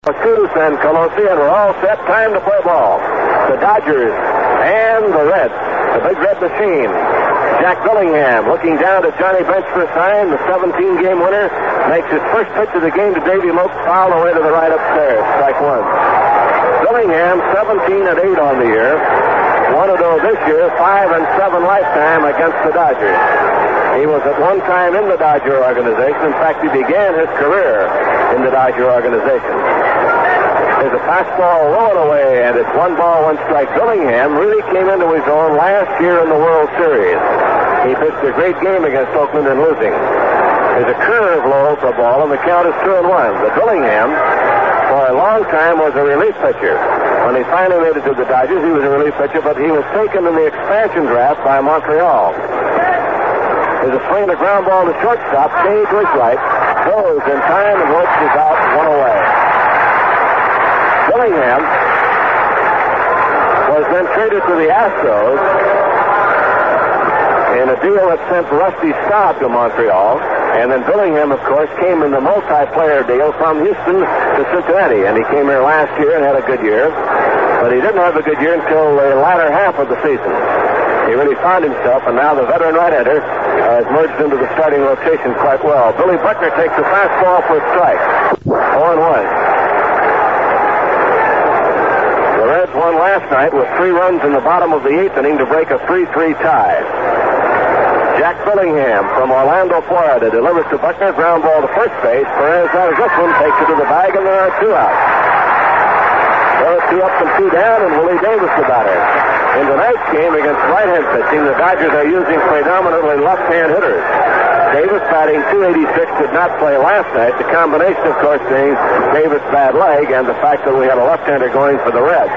Cruz and Colosi, and we're all set. Time to play ball. The Dodgers and the Reds. The Big Red Machine. Jack Billingham looking down at Johnny Bench for a sign. The 17-game winner makes his first pitch of the game to Davey Lopes, fouled away to the right upstairs. Strike one. Billingham 17-8 on the year. 1-0 this year, 5-7 lifetime against the Dodgers. He was at one time in the Dodger organization. In fact, he began his career in the Dodger organization. There's a fastball rolling away, and it's 1 ball, 1 strike. Billingham really came into his own last year in the World Series. He pitched a great game against Oakland and losing. There's a curve low for a ball, and the count is 2-1. But Billingham, for a long time, was a relief pitcher. When he finally made it to the Dodgers, he was a relief pitcher, but he was taken in the expansion draft by Montreal. There's a swing and a ground ball to shortstop. Change to his right. Goes in time, and Lopes is out, 1 away. Billingham was then traded to the Astros in a deal that sent Rusty Staub to Montreal. And then Billingham, of course, came in the multiplayer deal from Houston to Cincinnati. And he came here last year and had a good year. But he didn't have a good year until the latter half of the season. He really found himself, and now the veteran right-hander has merged into the starting rotation quite well. Billy Buckner takes a fastball for a strike. 0-1. The Reds won last night with 3 runs in the bottom of the 8th inning to break a 3-3 tie. Jack Billingham from Orlando, Florida, delivers to Buckner. Ground ball to first base. Perez has this one, takes it to the bag, and there are 2 out. There are 2 up and 2 down, and Willie Davis the batter. In tonight's game against right-hand pitching, the Dodgers are using predominantly left-hand hitters. Davis batting .286, did not play last night. The combination, of course, being Davis' bad leg and the fact that we had a left-hander going for the Reds.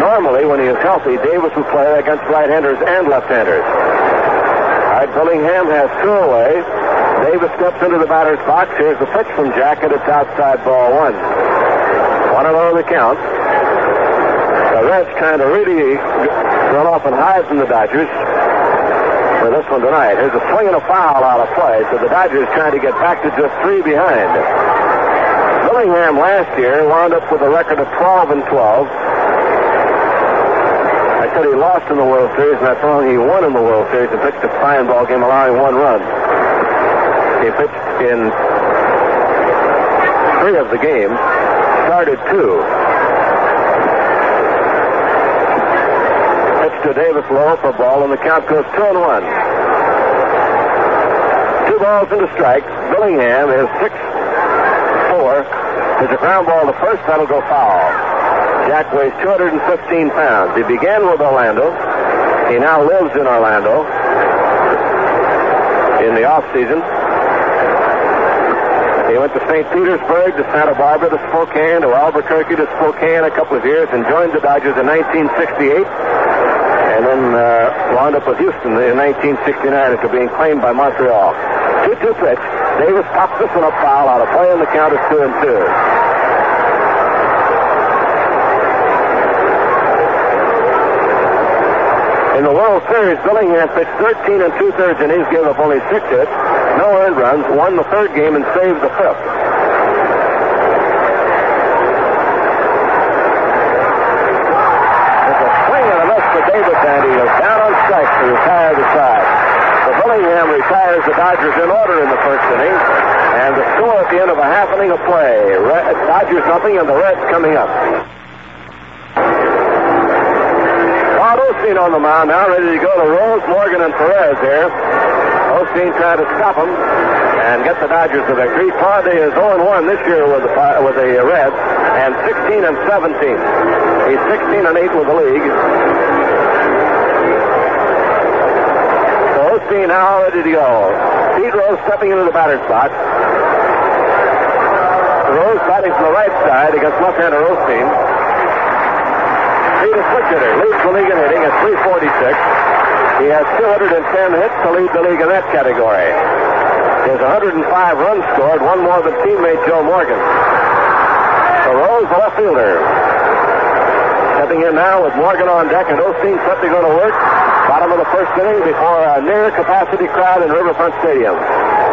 Normally, when he is healthy, Davis will play against right-handers and left-handers. All right, Billingham has 2 away. Davis steps into the batter's box. Here's the pitch from Jack, and it's outside, ball 1. 1-0 the count. The Reds trying to really run off and hide from the Dodgers for this one tonight. Here's a swing and a foul out of play, so the Dodgers trying to get back to just 3 behind. Billingham last year wound up with a record of 12-12. I said he lost in the World Series, and that's wrong. He won in the World Series and pitched a fine ball game, allowing 1 run. He pitched in 3 of the games, started 2. To Davis low for a ball, and the count goes 2-1. 2 balls and a strike. Billingham is 6'4". There's a ground ball to first, that'll go foul. Jack weighs 215 pounds. He began with Orlando. He now lives in Orlando in the off-season. He went to St. Petersburg, to Santa Barbara, to Spokane, to Albuquerque, to Spokane a couple of years, and joined the Dodgers in 1968. And then wound up with Houston in 1969 after being claimed by Montreal. 2-2 pitch. Davis pops this one up foul out of play, and the count is 2-2. In the World Series, Billingham pitched 13 2/3 innings, gave up only 6 hits, no earned runs, won the 3rd game, and saved the 5th. Davis, and he is down on strikes to retire the side. So Billingham retires the Dodgers in order in the 1st inning, and the score at the end of a half inning of play. Dodgers nothing, and the Reds coming up. Claude Osteen on the mound now, ready to go to Rose, Morgan, and Perez here. Osteen trying to stop him and get the Dodgers the victory. Claude is 0-1 this year with the Reds, and 16-17. He's 16-8 with the league. Osteen now ready to go. Pete Rose stepping into the batter's box. Rose batting from the right side against left-hander Osteen. Pete is switch hitter, leads the league in hitting at .346. He has 210 hits to lead the league in that category. He has 105 runs scored, 1 more than teammate Joe Morgan. So Rose, the left fielder. Stepping in now with Morgan on deck, and Osteen set to go to work. Bottom of the 1st inning before a near-capacity crowd in Riverfront Stadium.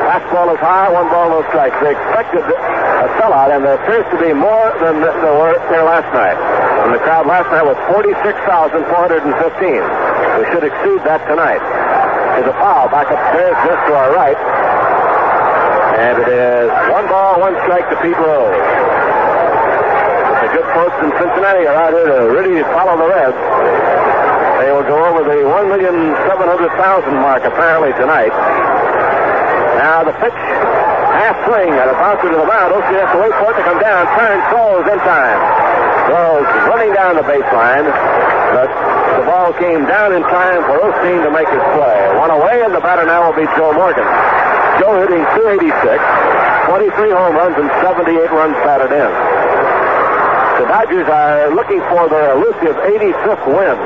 Fastball is high, 1 ball, no strikes. They expected a sellout, and there appears to be more than there were there last night. And the crowd last night was 46,415. We should exceed that tonight. There's a foul back upstairs just to our right. And it is 1 ball, 1 strike to Pete Rose. The good folks in Cincinnati are out here to really follow the Reds. They will go over the 1,700,000 mark apparently tonight. Now the pitch, half swing, and a bouncer to the mound. Osteen has to wait for it to come down. Turn, throws in time. Rose running down the baseline, but the ball came down in time for Osteen to make his play. 1 away, and the batter now will be Joe Morgan. Joe hitting .286, 23 home runs, and 78 runs batted in. The Dodgers are looking for their elusive 85th win.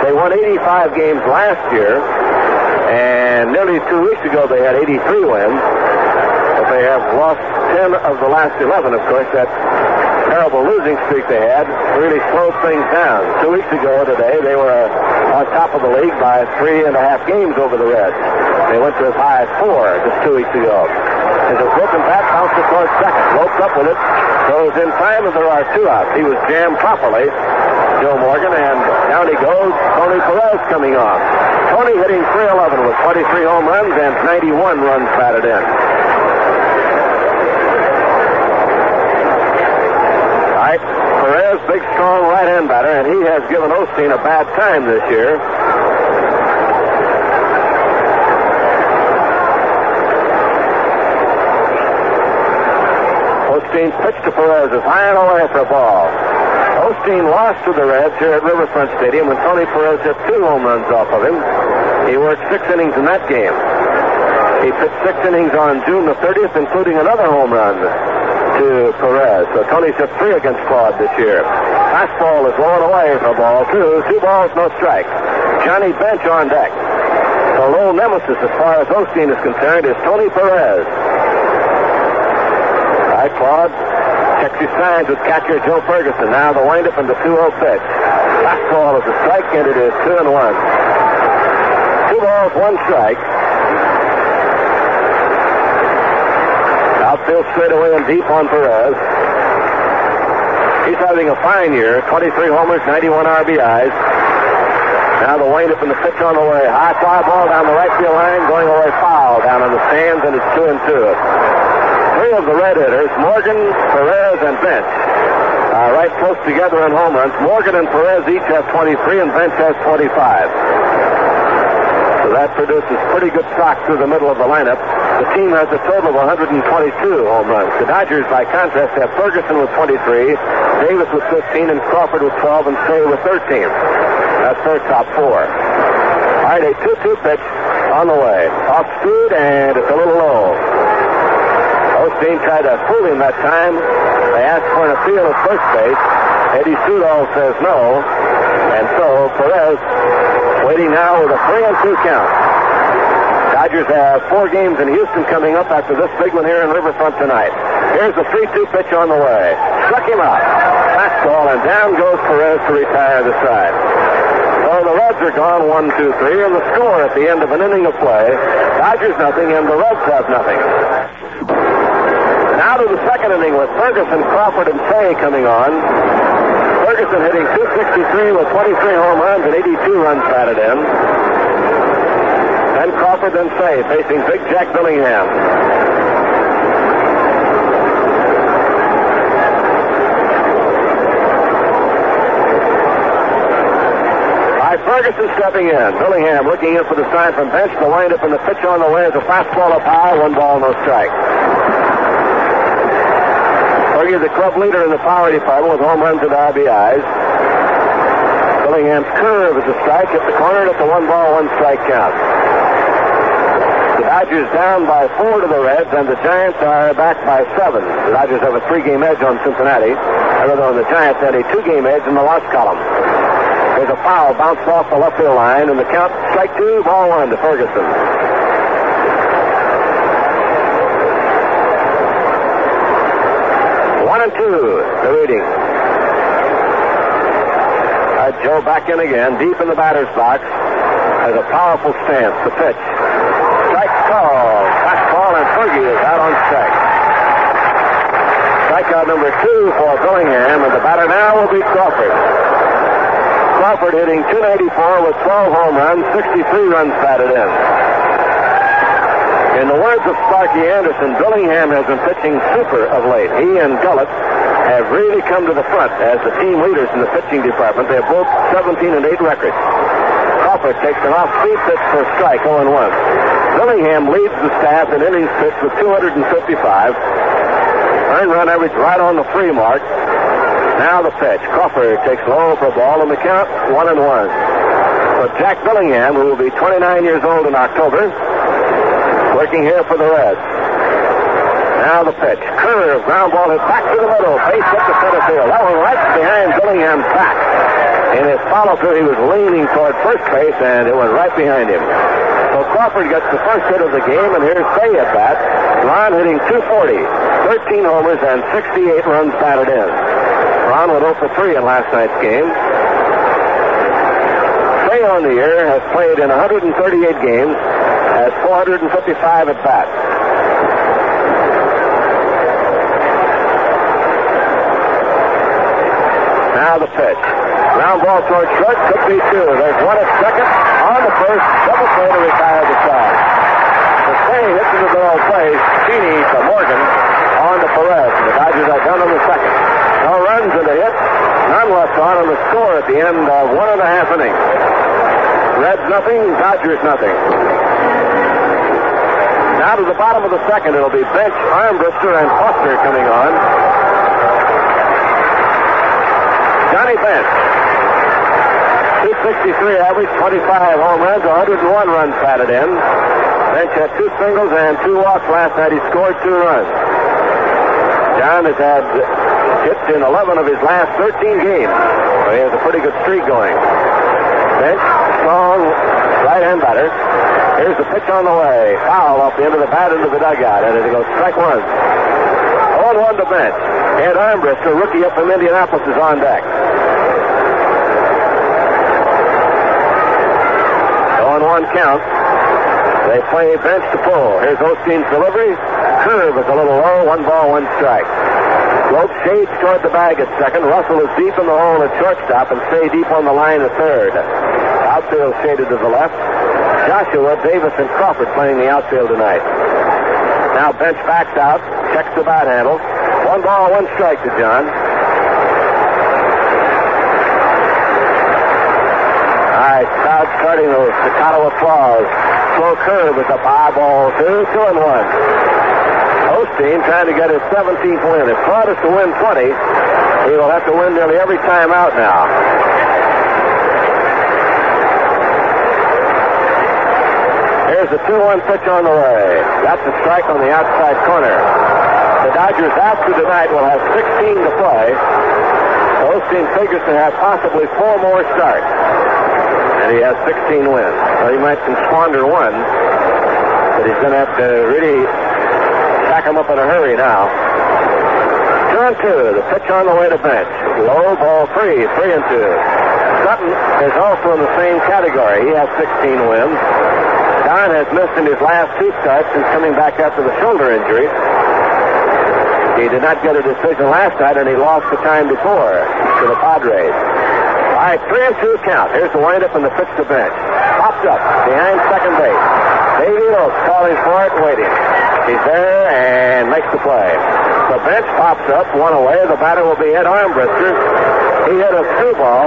They won 85 games last year, and nearly 2 weeks ago they had 83 wins. But they have lost 10 of the last 11, of course. That terrible losing streak they had really slowed things down. 2 weeks ago today, they were on top of the league by 3.5 games over the Reds. They went to as high as 4 just 2 weeks ago. There's a broken bat, bounces towards second. Lopes up with it, throws in time, and there are 2 outs. He was jammed properly, Joe Morgan, and down he goes. Tony Perez coming on. Tony hitting .311 with 23 home runs and 91 runs batted in. Perez, big, strong right-hand batter, and he has given Osteen a bad time this year. Osteen's pitch to Perez is high and away for a ball. Osteen lost to the Reds here at Riverfront Stadium when Tony Perez hit 2 home runs off of him. He worked 6 innings in that game. He pitched 6 innings on June the 30th, including another home run to Perez. So Tony's hit 3 against Claude this year. Fastball is rolling away for ball 2. 2 balls, no strike. Johnny Bench on deck. The low nemesis as far as Osteen is concerned is Tony Perez. All right, Claude checks his signs with catcher Joe Ferguson. Now the windup and the 2-0 pitch. Fastball is a strike, and it is 2-1. 2 balls, 1 strike. Outfield straight away and deep on Perez. He's having a fine year. 23 homers, 91 RBIs. Now the windup and the pitch on the way. High fly ball down the right field line, going away foul down on the stands, and it's 2-2. 3 of the Red hitters, Morgan, Perez, and Bench, are right close together in home runs. Morgan and Perez each have 23, and Bench has 25. So that produces pretty good stock through the middle of the lineup. The team has a total of 122 home runs. The Dodgers, by contrast, have Ferguson with 23, Davis with 15, and Crawford with 12, and Cey with 13. That's their top 4. All right, a 2-2 pitch on the way. Off speed, and it's a little low. Osteen tried to fool him that time. They asked for an appeal at first base. Eddie Sudol says no. And so Perez waiting now with a 3-2 count. Dodgers have 4 games in Houston coming up after this big one here in Riverfront tonight. Here's the 3-2 pitch on the way. Struck him out. Fastball, and down goes Perez to retire the side. So the Reds are gone 1-2-3, and the score at the end of an inning of play, Dodgers nothing, and the Reds have nothing. Now to the second inning with Ferguson, Crawford, and Cey coming on. Ferguson hitting .263 with 23 home runs and 82 runs batted in. Then Crawford, then Cey facing big Jack Billingham. Ferguson stepping in. Billingham looking in for the sign from Bench. The windup and the pitch on the way is a fastball up high. 1 ball, no strike. Fergie, the club leader in the power department with home runs and RBIs. Billingham's curve is a strike at the corner at the 1 ball, 1 strike count. The Dodgers down by 4 to the Reds, and the Giants are back by 7. The Dodgers have a 3-game edge on Cincinnati. Rather than the Giants had a 2-game edge in the loss column. There's a foul bounced off the left field line, and the count, strike 2, ball 1 to Ferguson. One and two, the reading. Joe back in again, deep in the batter's box. Has a powerful stance, the pitch. Strike call. Fastball, and Fergie is out on strike. Strikeout number 2 for Billingham, and the batter now will be Crawford. Crawford hitting .294 with 12 home runs, 63 runs batted in. In the words of Sparky Anderson, Billingham has been pitching super of late. He and Gullett have really come to the front as the team leaders in the pitching department. They have both 17-8 records. Crawford takes an off-speed pitch for a strike, 0-1. Billingham leads the staff in innings pitched with 255. Earned run average right on the 3 mark. Now the pitch. Crawford takes low for a ball, and the count 1-1. So Jack Billingham, who will be 29 years old in October, working here for the Reds. Now the pitch. Curve, ground ball hit back to the middle. Base hit to center field. That one right behind Billingham's back. In his follow-through, he was leaning toward first base, and it went right behind him. So Crawford gets the first hit of the game, and here's Cey at bat. Ron hitting .240, 13 homers, and 68 runs batted in. Ron went 0 for 3 in last night's game. Cey on the year has played in 138 games, has 455 at bats. Now the pitch. Ground ball towards short, could be 2. There's one at second, on the first, double play to retire the side. The Cey hits into the middle play. Cheney to Morgan on to Perez, and the Dodgers are done in the second. No runs in the hit, none left on the score at the end of 1.5 innings. Reds nothing, Dodgers nothing. Now to the bottom of the second, it'll be Bench, Armbrister, and Foster coming on. Johnny Bench, 263 average, 25 home runs, 101 runs batted in. Bench had 2 singles and 2 walks last night. He scored 2 runs. John has had hits in 11 of his last 13 games. So he has a pretty good streak going. Bench, strong right-hand batter. Here's the pitch on the way. Foul off the end of the bat into the dugout, and it goes strike 1. 0-1 to Bench. Ed Armbrister, rookie up from Indianapolis, is on deck. 0-1 count. They play Bench to pull. Here's Osteen's delivery. Curve is a little low. 1 ball, 1 strike. Lopes shades toward the bag at second. Russell is deep in the hole at shortstop and stay deep on the line at third. Outfield shaded to the left. Joshua, Davis, and Crawford playing the outfield tonight. Now Bench backs out. Checks the bat handle. 1 ball, 1 strike to John. All right, crowd starting the staccato applause. Slow curve is up high, ball 2, 2-1. Osteen trying to get his 17th win. If Claude is to win 20, he will have to win nearly every time out now. Here's the 2-1 pitch on the way. That's a strike on the outside corner. The Dodgers after tonight will have 16 to play. Osteen figures to have possibly 4 more starts. And he has 16 wins. So he might squander 1. But he's going to have to really pack him up in a hurry now. 2-2. The pitch on the way to Bench. Low, ball 3, 3-2. Sutton is also in the same category. He has 16 wins. Don has missed in his last 2 starts since coming back after the shoulder injury. He did not get a decision last night, and he lost the time before to the Padres. All right, 3-2 count. Here's the windup and the pitch to Bench. Popped up behind second base. Davey Lopes calling for it, waiting. He's there and makes the play. The Bench pops up, 1 away. The batter will be Ed Armbrister. He hit a 2-ball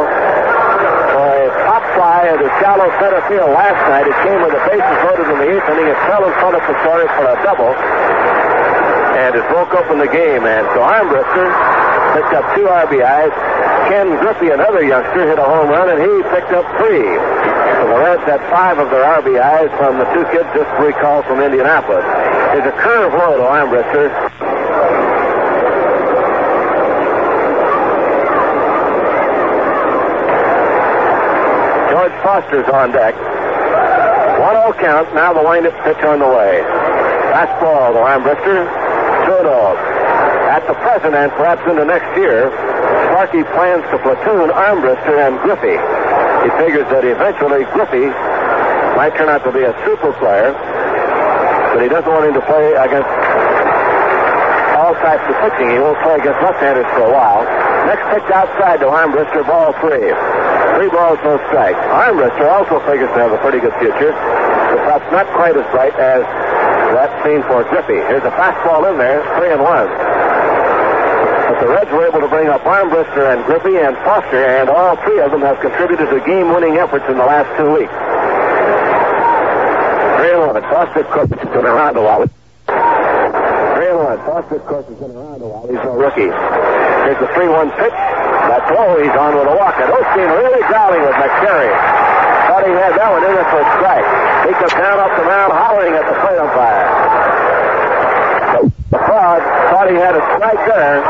for a pop fly into shallow center field last night. It came with the bases loaded in the 8th inning. It fell in front of Pistori for a double. And it broke open the game, and so Armbrister picked up 2 RBIs. Ken Griffey, another youngster, hit a home run, and he picked up 3. So the Reds had 5 of their RBIs from the 2 kids just recalled from Indianapolis. There's a curve low to Armbrister. George Foster's on deck. 1-0 count. Now the windup pitch on the way. Fastball to Armbrister. 2-0. At the present and perhaps into next year, Sparky plans to platoon Armbrister and Griffey. He figures that eventually Griffey might turn out to be a super player. but he doesn't want him to play against all types of pitching. He won't play against left-handers for a while. Next pitch outside to Armbrister, ball 3. 3 balls, no strikes. Armbrister also figures to have a pretty good future, but perhaps not quite as bright as that seen for Griffey. Here's a fastball in there, 3-1. But the Reds were able to bring up Armbrister and Griffey and Foster, and all 3 of them have contributed to game-winning efforts in the last 2 weeks. 3-1. Foster, of course, has been around a while. 3-1. Foster, of course, has been around a while. He's no rookie. Here's the 3-1 pitch. That's low. He's on with a walk. And Osteen really growling with McSherry. Thought he had that one in there for a strike. He comes down off the mound, hollering at the plate umpire. The crowd thought he had a strike there.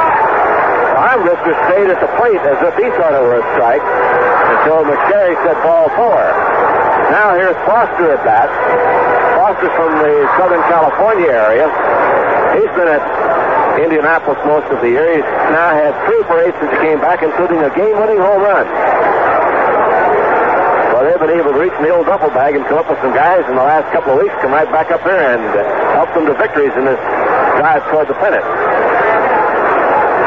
Armbrister stayed at the plate as if he thought it were a strike until McSherry said ball 4. Now here's Foster at bat. Foster's from the Southern California area. He's been at Indianapolis most of the year. He's now had 3 for 8 since he came back, including a game-winning home run. Well, they've been able to reach in the old duffel bag and come up with some guys in the last couple of weeks, come right back up there and help them to victories in this drive toward the pennant.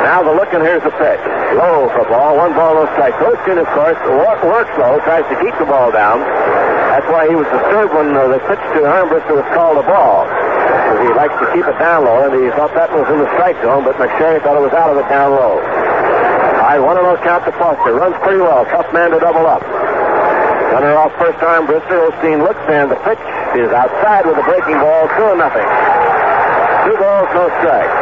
Now the look, and here's the pitch. Low for ball, 1 ball, no strike. Osteen, of course, works low, tries to keep the ball down. That's why he was disturbed when the pitch to Armbrister was called a ball. He likes to keep it down low, and he thought that was in the strike zone, but McSherry thought it was out of it down low. All right, 1-0 count to Foster. Runs pretty well. Tough man to double up. Runner off first, Armbrister. Osteen looks, and the pitch is outside with a breaking ball, 2-0. 2 balls, no strike.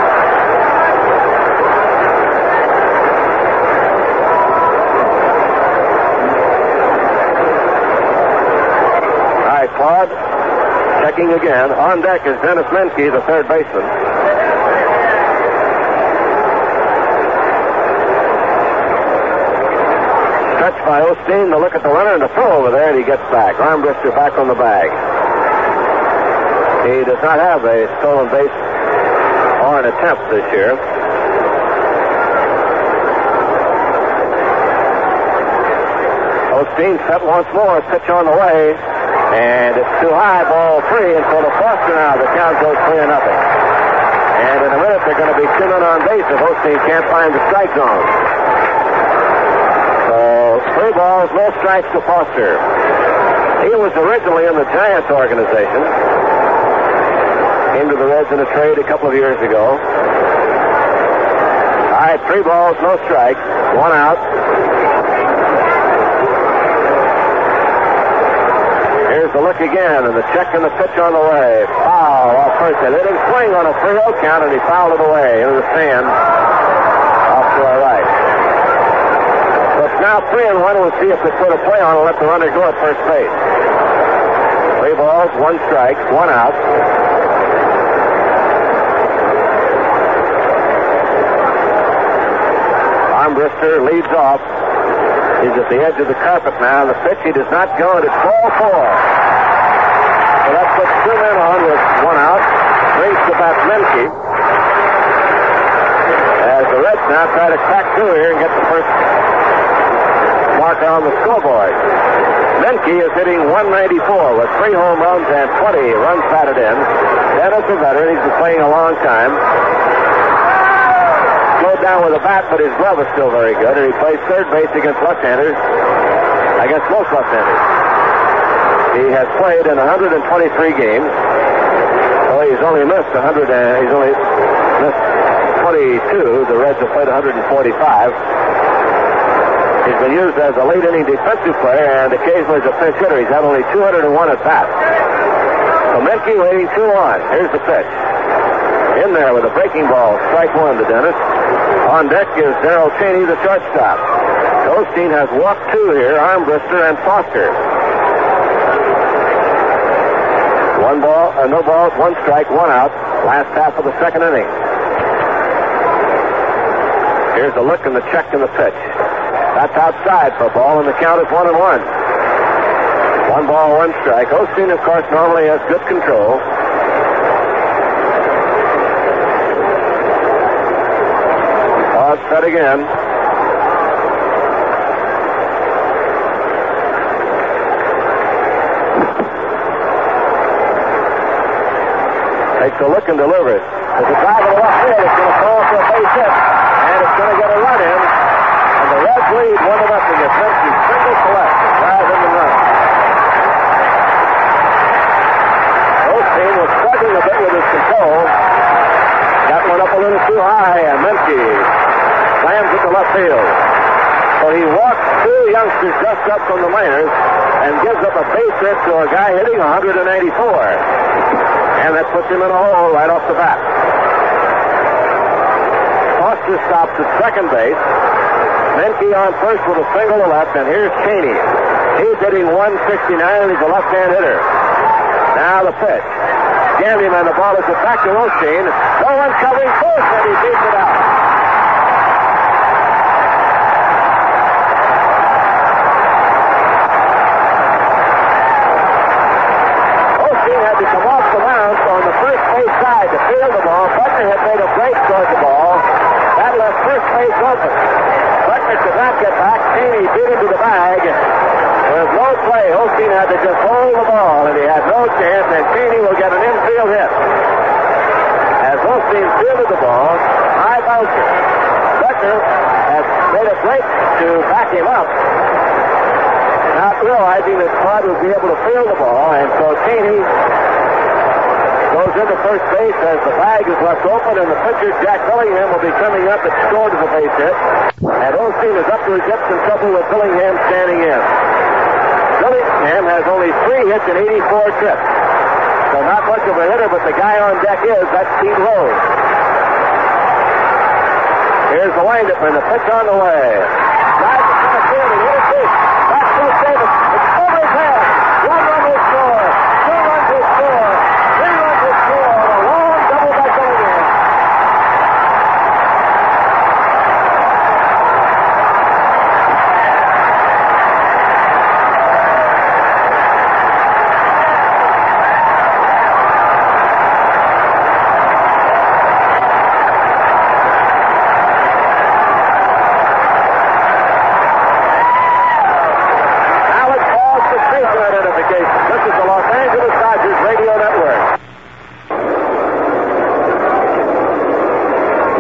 All right, Claude. Checking again. On deck is Denis Menke, the third baseman. Stretched by Osteen, the look at the runner and the throw over there, and he gets back. Armbrister back on the bag. He does not have a stolen base or an attempt this year. Osteen set once more, pitch on the way. And it's too high, ball 3, and so to Foster now, the count goes 3-0. And in a minute, they're going to be 2 men on base if Osteen can't find the strike zone. So, 3 balls, no strikes to Foster. He was originally in the Giants organization. Came to the Reds in a trade a couple of years ago. All right, 3 balls, no strikes, 1 out. Here's the look again, and the check and the pitch on the way. Foul off first. They let him swing on a 3-0 count, and he fouled it away into the stand off to our right. So it's now 3-1. We'll see if they put a play on and let the runner go at first base. 3 balls, 1 strike, 1 out. Armbrister leads off. He's at the edge of the carpet now. The pitch, he does not go, and it's ball 4. So that puts 2 men on with 1 out. Brings to bat Menke. As the Reds now try to crack through here and get the first marker on the scoreboard. Menke is hitting 194 with 3 home runs and 20 runs batted in. Denis, a veteran. He's been playing a long time. Slowed down with a bat, but his glove is still very good, and he plays third base against left-handers, against most left-handers. He has played in 123 games. Well, he's only missed 22. The Reds have played 145. He's been used as a late-inning defensive player and occasionally as a pinch hitter. He's had only 201 at bats. So Menke waiting 2-1. Here's the pitch. In there with a breaking ball. Strike 1 to Denis. On deck is Darrel Chaney, the shortstop. Osteen has walked 2 here, Armbrister and Foster. 1 ball, no balls, 1 strike, 1 out. Last half of the second inning. Here's the look and the check and the pitch. That's outside for a ball, and the count is 1-1. 1 ball, 1 strike. Osteen, of course, normally has good control. Set again. Makes a look and delivers. There's a drive in the left field. It's going to fall for a base hit. And it's going to get a run in. And the Reds lead 1-0 as Menke singles to left to drive in the run. Osteen was struggling a bit with his control. Got one up a little too high, and Menke slams it to left field. So he walks two youngsters just up from the minors and gives up a base hit to a guy hitting 194. And that puts him in a hole right off the bat. Foster stops at second base. Menke on first with a single to left, and here's Chaney. He's hitting 169, and he's a left-hand hitter. Now the pitch. Jammed him, and the ball is back to Osteen. No one covering first, and he beats it out. Osteen had to come off the mound on the first base side to field the ball. Buckner had made a break toward the ball. That left first base open. Buckner could not get back. Chaney beat him to the bag. There was no play. Osteen had to just hold the ball, and he had no chance, and Chaney will get an infield hit. As Osteen fielded the ball, high bouncer. Buckner has made a break to back him up, not realizing that Claude would be able to field the ball, and so Chaney goes into first base as the bag is left open, and the pitcher, Jack Billingham, will be coming up and scored as a base hit. And Osteen is up to his hips in trouble with Billingham standing in. Billingham has only 3 hits and 84 trips. So not much of a hitter, but the guy on deck that's Pete Rose. Here's the windup and the pitch on the way. Drives it to the field and hit it deep. That's Bill Davis. It's over his head. 1 run will score. 2 runs will score. 3 runs will score. A long double by Billingham.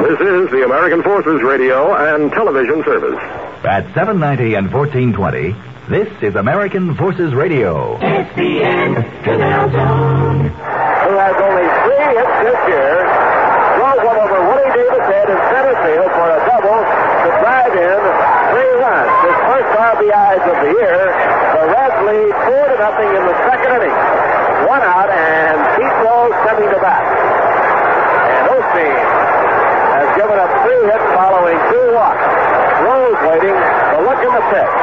This is the American Forces Radio and Television Service. At 790 and 1420, this is American Forces Radio. SPN Canal Zone. Who has only 3 hits this year, throws one over Willie Davis head in center field for a double to drive in 3 runs. His first RBIs of the year. The Reds lead 4-0 in the second inning. 1 out, and Pete Rose coming to bat. And Osteen has given up 3 hits following 2 walks. Rose waiting, the look in the pitch.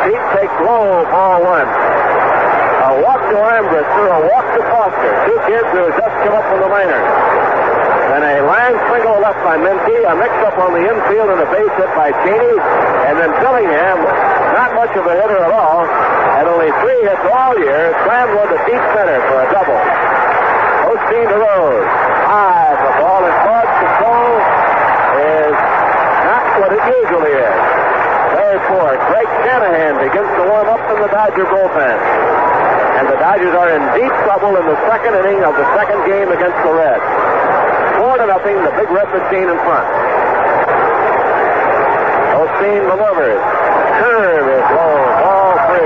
Pete takes low, ball 1. A walk to Armbrister, a walk to Foster. 2 kids who have just come up from the minors. Then a line single left by Menke, a mix-up on the infield and a base hit by Chaney. And then Billingham, not much of a hitter at all, had only 3 hits all year, slammed one to deep center for a double. Osteen to Rose. High, the ball in Claude's control is not what it usually is. Very poor. Greg Shanahan begins to warm up in the Dodger bullpen. And the Dodgers are in deep trouble in the second inning of the second game against the Reds. 4-0, the big red machine in front. Osteen delivers. Curve is low. Ball 3.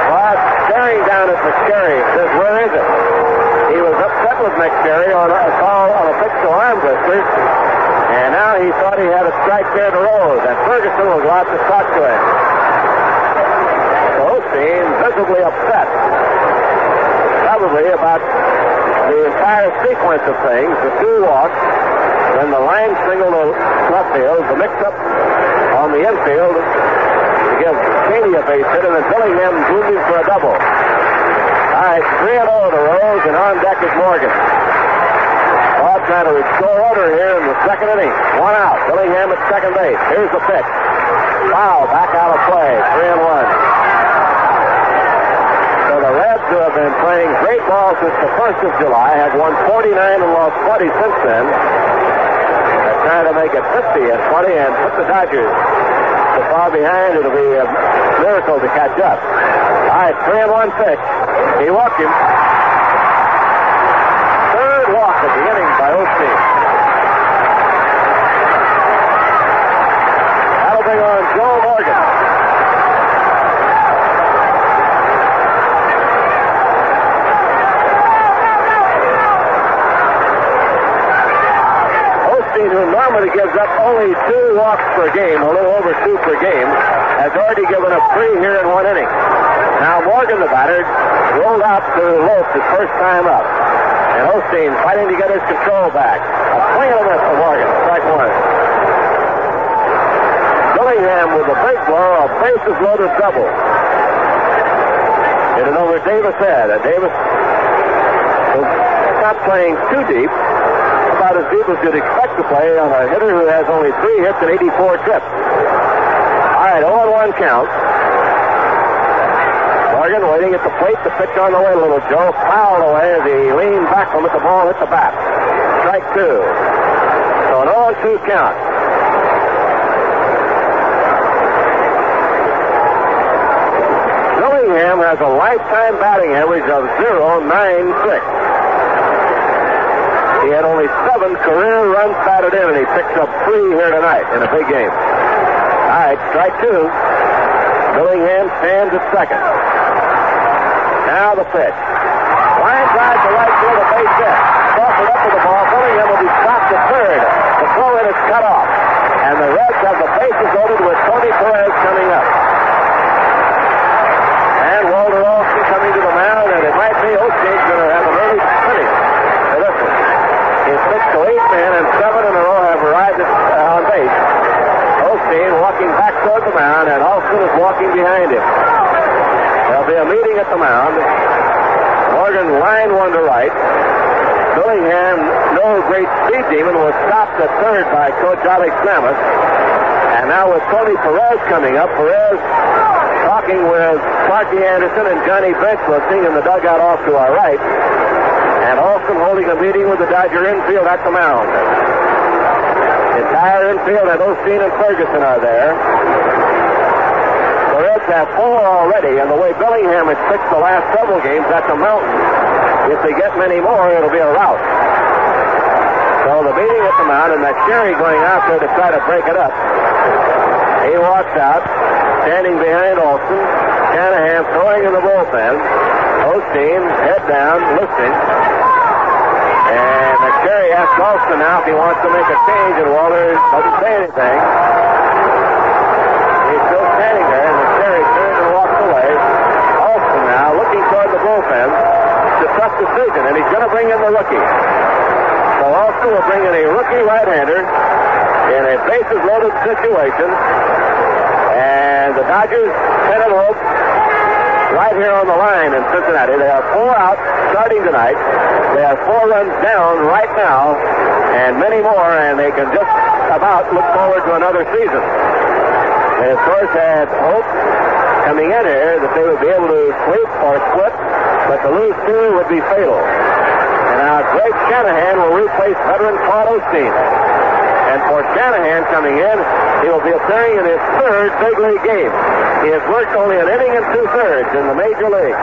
Claude staring down at McCary. Says, where is it? He was upset with McCary on a call on a pitch to Armbrister. And now he thought he had a strike there to Rose. And Ferguson will go out to talk to him. Osteen visibly upset. Probably about the entire sequence of things. The 2 walks, then the line single to left field, the mix-up on the infield to give Chaney a base hit, and then Billingham zoomed him for a double. All right, 3-0 to Rose, and on deck is Morgan. Claude trying to restore order here in the second inning. 1 out. Billingham at second base. Here's the pitch. Foul, back out of play. 3-1. So the Reds, who have been playing great ball since the 1st of July, have won 49 and lost 20 since then. They're trying to make it 50 and 20 and put the Dodgers so far behind. It'll be a miracle to catch up. All right, 3-1 pitch. He walked him. at the inning by Osteen. That'll bring on Joe Morgan. Osteen, who normally gives up only 2 walks per game, a little over 2 per game, has already given up 3 here in 1 inning. Now Morgan, the batter, rolled out to Lopes his first time up. And Osteen fighting to get his control back. A swing and a miss for Morgan. Strike 1. Billingham with a big blow, a bases loaded double. Hit it over Davis' head. And Davis was not playing too deep. About as deep as you'd expect to play on a hitter who has only 3 hits and 84 trips. All right, 0-1 count. Morgan waiting at the plate. The pitch on the way, little Joe. Fouled away as he leaned back from it. The ball hit the bat. Strike 2. So an 0-2 count. Billingham has a lifetime batting average of .096. He had only 7 career runs batted in, and he picks up 3 here tonight in a big game. All right, strike 2. Billingham stands at second. Now the pitch. Line drive to right field, a base hit. Crawford up to the ball. Billingham will be stopped at third. The throw in is cut off. And the Reds have the bases loaded with Tony Perez coming up. And Walter Alston coming to the mound, and it might be Osteen's going to have an early finish for this one. He's pitched to 8 men, and 7 in a row have arrived on base. Osteen walking back toward the mound, and Alston is walking behind him. There'll be a meeting at the mound. Morgan line one to right. Billingham, no great speed demon, was stopped at third by Coach Alex Samus. And now with Tony Perez coming up, Perez talking with Sparky Anderson and Johnny Bench listening in the dugout off to our right. And Alston holding a meeting with the Dodger infield at the mound. The entire infield and Osteen and Ferguson are there. The Reds have 4 already, and the way Billingham has pitched the last several games, that's a mountain. If they get many more, it'll be a rout. So the meeting at the mound, and that Sherry going out there to try to break it up. He walks out, standing behind Alston. Shanahan throwing in the bullpen. Osteen, head down, listening. And McSherry asks Alston now if he wants to make a change, and Walter doesn't say anything. He's still standing there, and McSherry turns and walks away. Alston now looking toward the bullpen. It's a tough decision, and he's going to bring in the rookie. So Alston will bring in a rookie right-hander in a bases-loaded situation. And the Dodgers, 10 and hope, right here on the line in Cincinnati. They are 4 out starting tonight. They are 4 runs down right now, and many more, and they can just about look forward to another season. They, of course, had hope coming in here that they would be able to sweep or split, but to lose 2 would be fatal. And now Greg Shanahan will replace veteran Claude Osteen. And for Shanahan coming in, he will be appearing in his 3rd big league game. He has worked only an inning and 2/3 in the major league.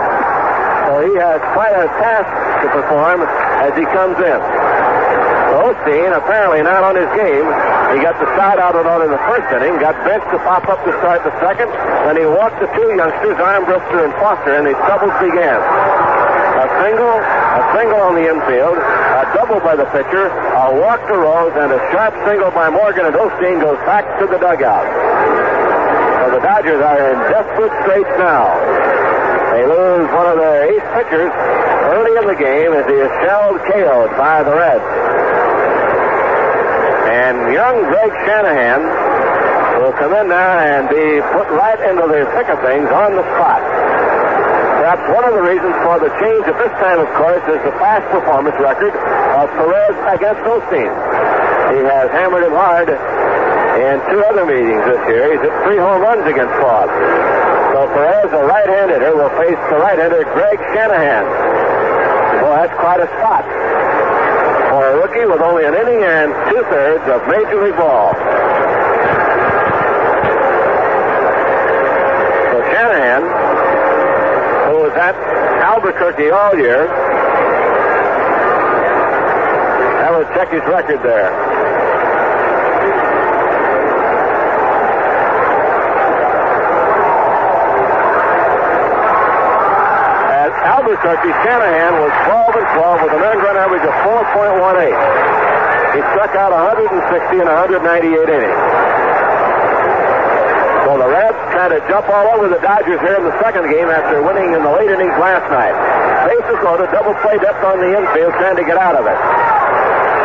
So he has quite a task to perform as he comes in. So Osteen, apparently not on his game. He got the side out on in the first inning, got benched to pop up to start the second. Then he walked the 2 youngsters, Armbrister and Foster, and the troubles began. A single on the infield, a double by the pitcher, a walk to Rose, and a sharp single by Morgan, and Osteen goes back to the dugout. So the Dodgers are in desperate straits now. They lose one of their ace pitchers early in the game as he is shelled, KO'd by the Reds. And young Greg Shanahan will come in now and be put right into the thick of things on the spot. Perhaps one of the reasons for the change at this time, of course, is the past performance record of Perez against Osteen. He has hammered him hard in 2 other meetings this year. He's hit 3 home runs against Claude. So Perez, a right-handed hitter, will face the right-hander Greg Shanahan. Well, that's quite a spot for a rookie with only an inning and 2/3 of Major League ball. So Shanahan, who was at Albuquerque all year, check his record there. At Albuquerque, Shanahan was 12-12 with an earned run average of 4.18. He struck out 160 in 198 innings. So the Reds trying to jump all over the Dodgers here in the second game after winning in the late innings last night. Bases loaded, double play depth on the infield, trying to get out of it.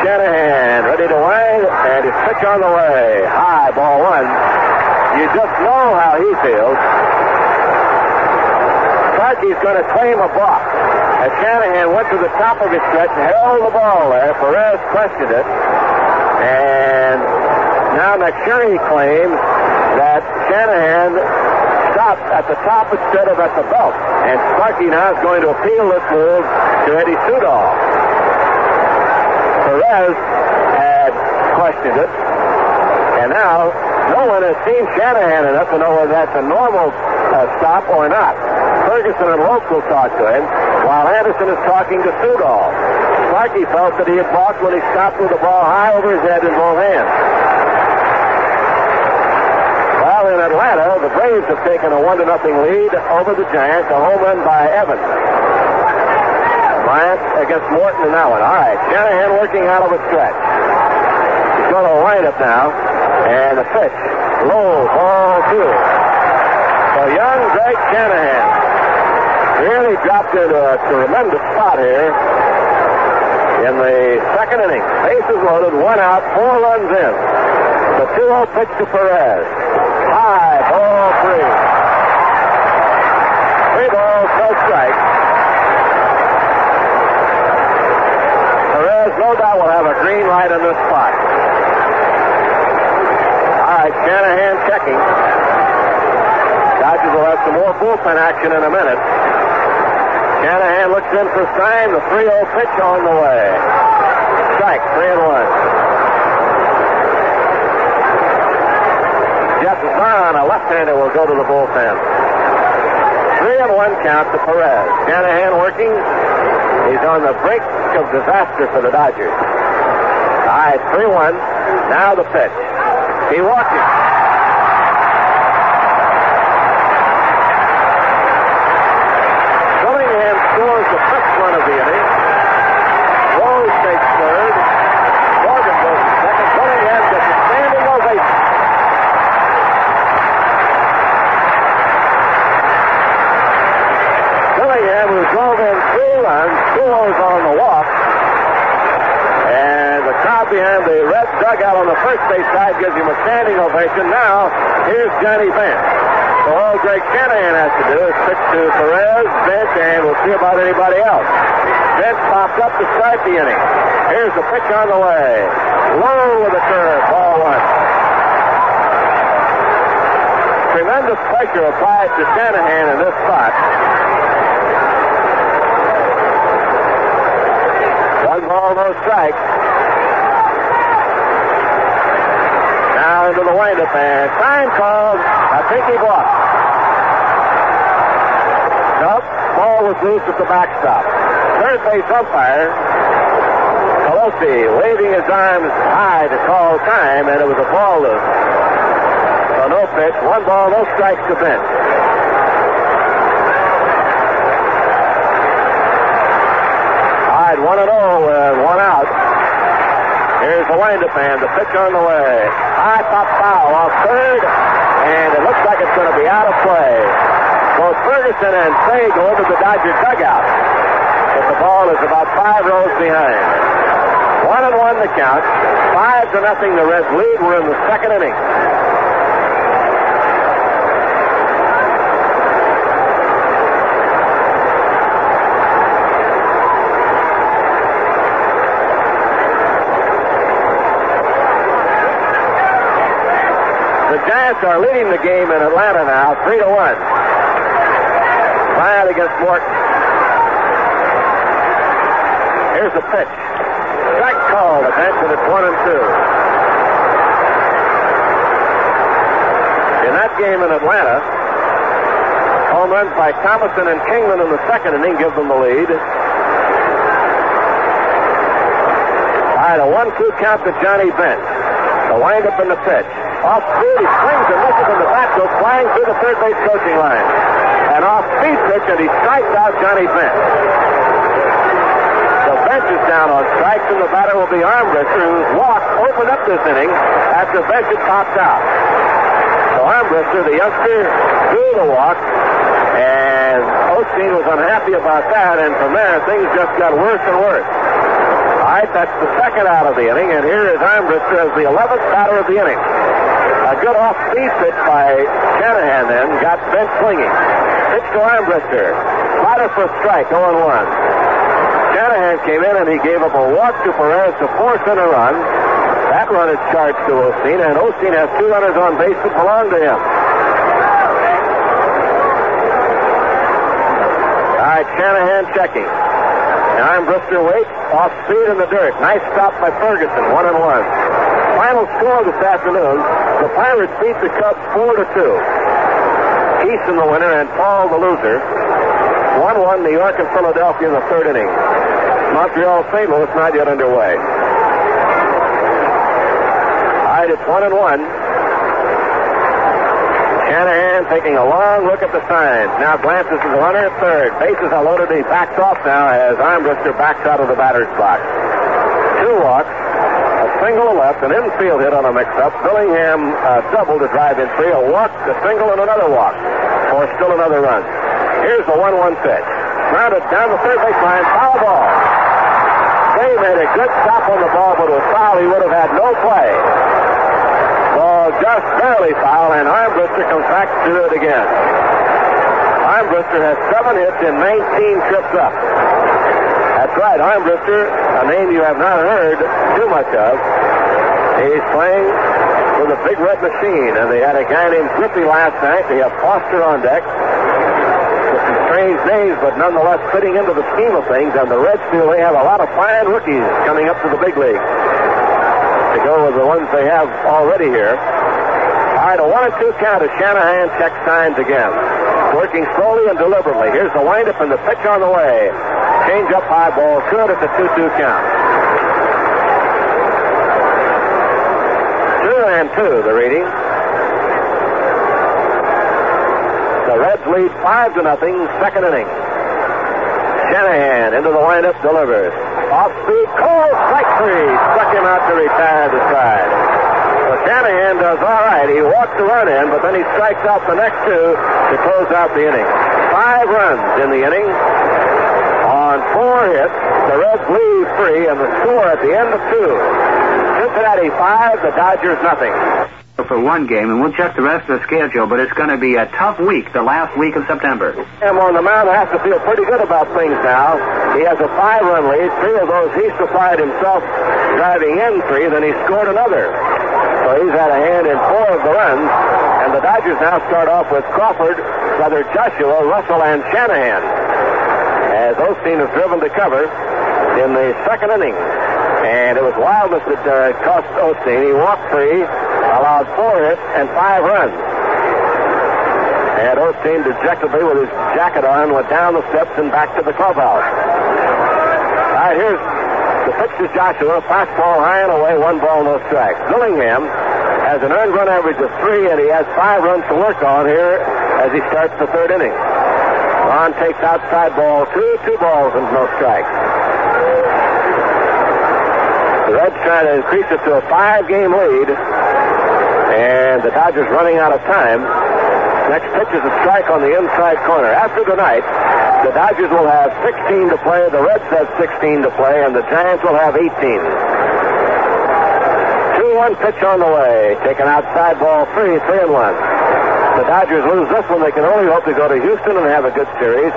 Shanahan ready to wind, and his pitch on the way. High, ball one. You just know how he feels. Starkey's going to claim a balk. As Shanahan went to the top of his stretch and held the ball there, Perez questioned it. And now McSherry claims that Shanahan stopped at the top instead of at the belt. And Starkey now is going to appeal this move to Eddie Sudol. Perez had questioned it. And now no one has seen Shanahan enough to know whether that's a normal stop or not. Ferguson and Lopes will talk to him, while Anderson is talking to Sudol. Starkey felt that he had balked when he stopped with the ball high over his head in both hands. Well, in Atlanta, the Braves have taken a 1-0 lead over the Giants, a home run by Evans. Bryant against Morton in that one. All right, Shanahan working out of a stretch. He's going to wind up now, and the pitch. Low, ball two. So young Greg Shanahan really dropped into a tremendous spot here in the second inning. Bases loaded, one out, 4 runs in. The 2-0 pitch to Perez. High, ball three. 3 balls, no strikes. Perez, no doubt, will have a green light on this spot. All right, Shanahan checking. Dodgers will have some more bullpen action in a minute. Shanahan looks in for sign. The 3-0 pitch on the way. Strike, 3-1. Jeff Vaughn, a left-hander, will go to the bullpen. 3-1 count to Perez. Shanahan working. He's on the brink of disaster for the Dodgers. All right, 3-1. Now the pitch. He walking. Billingham scores the first run of the inning. Rose takes third. Morgan goes to second. Billingham gets a standing ovation. Billingham, who drove in 3 runs, scores on the walk. And the crowd behind the red dugout on the first base side gives him a standing ovation. Now, here's Johnny Bench. So all Greg Shanahan has to do is pitch to Perez, Bench, and we'll see about anybody else. Bench pops up to start the inning. Here's the pitch on the way. Low with a curve, ball one. Tremendous pressure applied to Shanahan in this spot. 1 ball, no strike. Now into the windup, and time called. I think he blocked. Nope, ball was loose at the backstop. Third base umpire, Pelosi, waving his arms high to call time, and it was a ball loose. So no pitch, 1 ball, no strikes to Bench. All right, 1-0 with 1 out. Here's the windup man, the pitch on the way. High pop foul off third, and it looks like it's going to be out of play. Both Ferguson and Cey go over the Dodger dugout, but the ball is about 5 rows behind. 1-1 the count. 5-0 the Reds lead. We're in the second inning. The Giants are leading the game in Atlanta now, 3-1. Bryant against Morton. Here's the pitch. Strike call to Bench, and it's 1-2. In that game in Atlanta, home runs by Thomason and Kingman in the second inning give them the lead. All right, a 1-2 count to Johnny Bench. The windup in the pitch. Off speed, he swings and misses in the back, goes flying through the third base coaching line. An off-speed pitch, and he strikes out Johnny Bench. The Bench is down on strikes, and the batter will be Armbrister, whose walk opened up this inning after Bench had popped out. So Armbrister, the youngster, threw the walk, and Osteen was unhappy about that, and from there, things just got worse and worse. All right, that's the second out of the inning, and here is Armbrister as the 11th batter of the inning. A good off-speed pitch by Shanahan then got Bench swinging. Pitch to Armbrister. Slider for a strike, 0-1. Shanahan came in and he gave up a walk to Perez to force in a run. That run is charged to Osteen, and Osteen has 2 runners on base that belong to him. All right, Shanahan checking. And Armbrister waits, off speed in the dirt. Nice stop by Ferguson, 1-1. Final score this afternoon, the Pirates beat the Cubs 4-2. Easton the winner and Paul the loser. 1-1 New York and Philadelphia in the third inning. Montreal St. Louis not yet underway. All right, it's 1-1. Shanahan taking a long look at the signs. Now glances to the runner at third. Bases are loaded. He backs off now as Armbrister backs out of the batter's box. 2 walks, a single left, an infield hit on a mix-up. Billingham doubled to drive in 3. A walk, a single, and another walk. For still another run. Here's the 1-1 pitch. Grounded down the third base line. Foul ball. They made a good stop on the ball, but with foul, he would have had no play. Ball just barely foul, and Armbrister comes back to do it again. Armbrister has 7 hits and 19 trips up. That's right, Armbrister, a name you have not heard too much of. He's playing with a big red machine, and they had a guy named Griffey last night. They have Foster on deck. With some strange names, but nonetheless fitting into the scheme of things, and the Reds feel they have a lot of fine rookies coming up to the big league to go with the ones they have already here. All right, a 1-2 count as Shanahan checks signs again. Working slowly and deliberately. Here's the windup and the pitch on the way. Change up high ball, good at the 2-2 count. 2-2, the reading. The Reds lead 5-0, second inning. Shanahan into the windup, delivers. Off speed, call, strike 3. Struck him out to retire the side. So Shanahan does all right. He walks the run in, but then he strikes out the next 2 to close out the inning. 5 runs in the inning. On 4 hits, the Reds lead 3, and the score at the end of 2. Cincinnati 5, the Dodgers nothing. For one game, and we'll check the rest of the schedule, but it's going to be a tough week, the last week of September. Him on the mound has to feel pretty good about things now. He has a 5-run lead. 3 of those he supplied himself driving in 3, then he scored another. So he's had a hand in 4 of the runs, and the Dodgers now start off with Crawford, brother Joshua, Russell, and Shanahan, as Osteen is driven to cover in the second inning. And it was wildness that cost Osteen. He walked 3, allowed 4 hits and 5 runs. And Osteen, dejectedly with his jacket on, went down the steps and back to the clubhouse. All right, here's the pitch to Joshua. Fastball high and away, 1 ball, no strikes. Billingham has an earned run average of 3, and he has 5 runs to work on here as he starts the third inning. Ron takes outside ball 2, 2 balls and no strikes. The Reds trying to increase it to a 5-game lead, and the Dodgers running out of time. Next pitch is a strike on the inside corner. After tonight, the Dodgers will have 16 to play, the Reds have 16 to play, and the Giants will have 18. 2-1 pitch on the way. Taken outside ball 3, 3-1. The Dodgers lose this one. They can only hope to go to Houston and have a good series,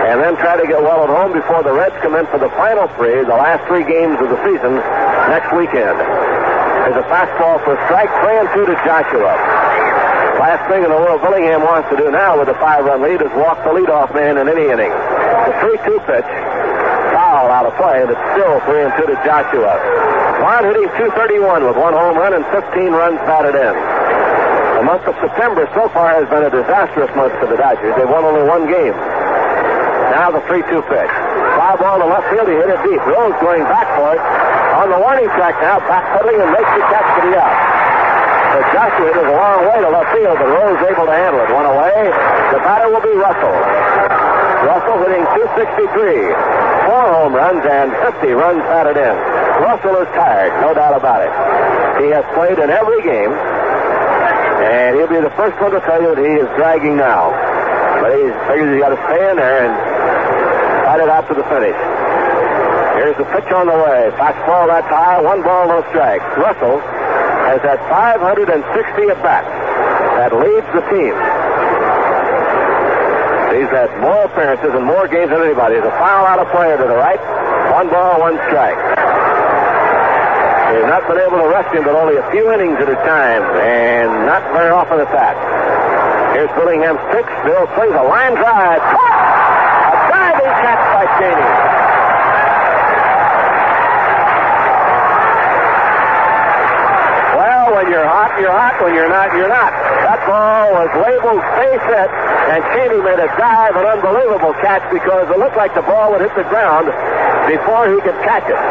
and then try to get well at home before the Reds come in for the final 3, the last 3 games of the season, next weekend. There's a fastball for strike 3-2 to Joshua. Last thing in the world Billingham wants to do now with a 5-run lead is walk the leadoff man in any inning. The 3-2 pitch, foul out of play, and it's still 3-2 to Joshua. Ron hitting .231 with 1 home run and 15 runs batted in. The month of September so far has been a disastrous month for the Dodgers. They've won only 1 game. Now the 3-2 pitch. Fly ball to left field. He hit it deep. Rose going back for it. On the warning track now, backpedaling and makes the catch to the out. But Joshua, it was a long way to left field, but Rose able to handle it. One away. The batter will be Russell. Russell hitting .263. 4 home runs and 50 runs batted in. Russell is tired, no doubt about it. He has played in every game, and he'll be the first one to tell you that he is dragging now. But he figures he's got to stay in there and fight it out to the finish. Here's the pitch on the way. Fastball that's high. 1 ball, no strikes. Russell has had 560 at-bats. That leads the team. He's had more appearances and more games than anybody. There's a foul out of play to the right. 1 ball, 1 strike. They've not been able to rest him, but only a few innings at a time, and not very often at that. Here's Billingham's pitch. Bill swings a line drive. A diving catch by Chaney. Well, when you're hot, you're hot. When you're not, you're not. That ball was labeled base hit, and Chaney made a dive, an unbelievable catch, because it looked like the ball would hit the ground before he could catch it.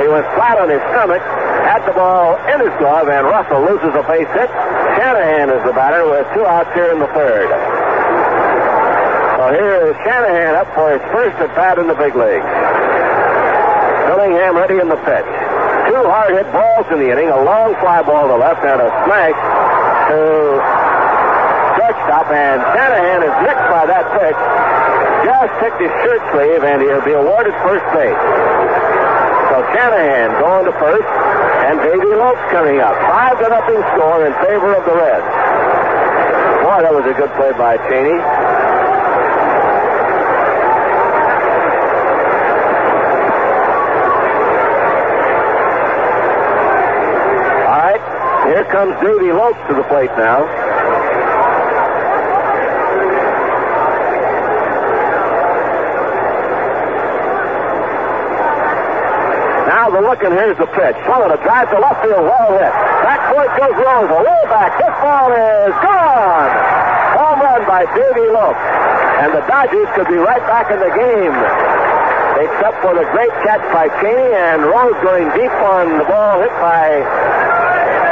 He went flat on his stomach, had the ball in his glove, and Russell loses a base hit. Shanahan is the batter with 2 outs here in the third. So here is Shanahan up for his first at-bat in the big leagues. Billingham ready in the pitch. 2 hard-hit balls in the inning, a long fly ball to left and a smash to shortstop, and Shanahan is nicked by that pitch. Just ticked his shirt sleeve, and he'll be awarded first base. So Shanahan going to first, and Davey Lopes coming up. 5-0 score in favor of the Reds. Boy, that was a good play by Chaney. All right, here comes Davey Lopes to the plate now. The look, and here's the pitch. Swung a drive to left field, well hit. Back point goes Rose, way back. This ball is gone. Home run by Davey Lopes. And the Dodgers could be right back in the game. Except for the great catch by Chaney, and Rose going deep on the ball hit by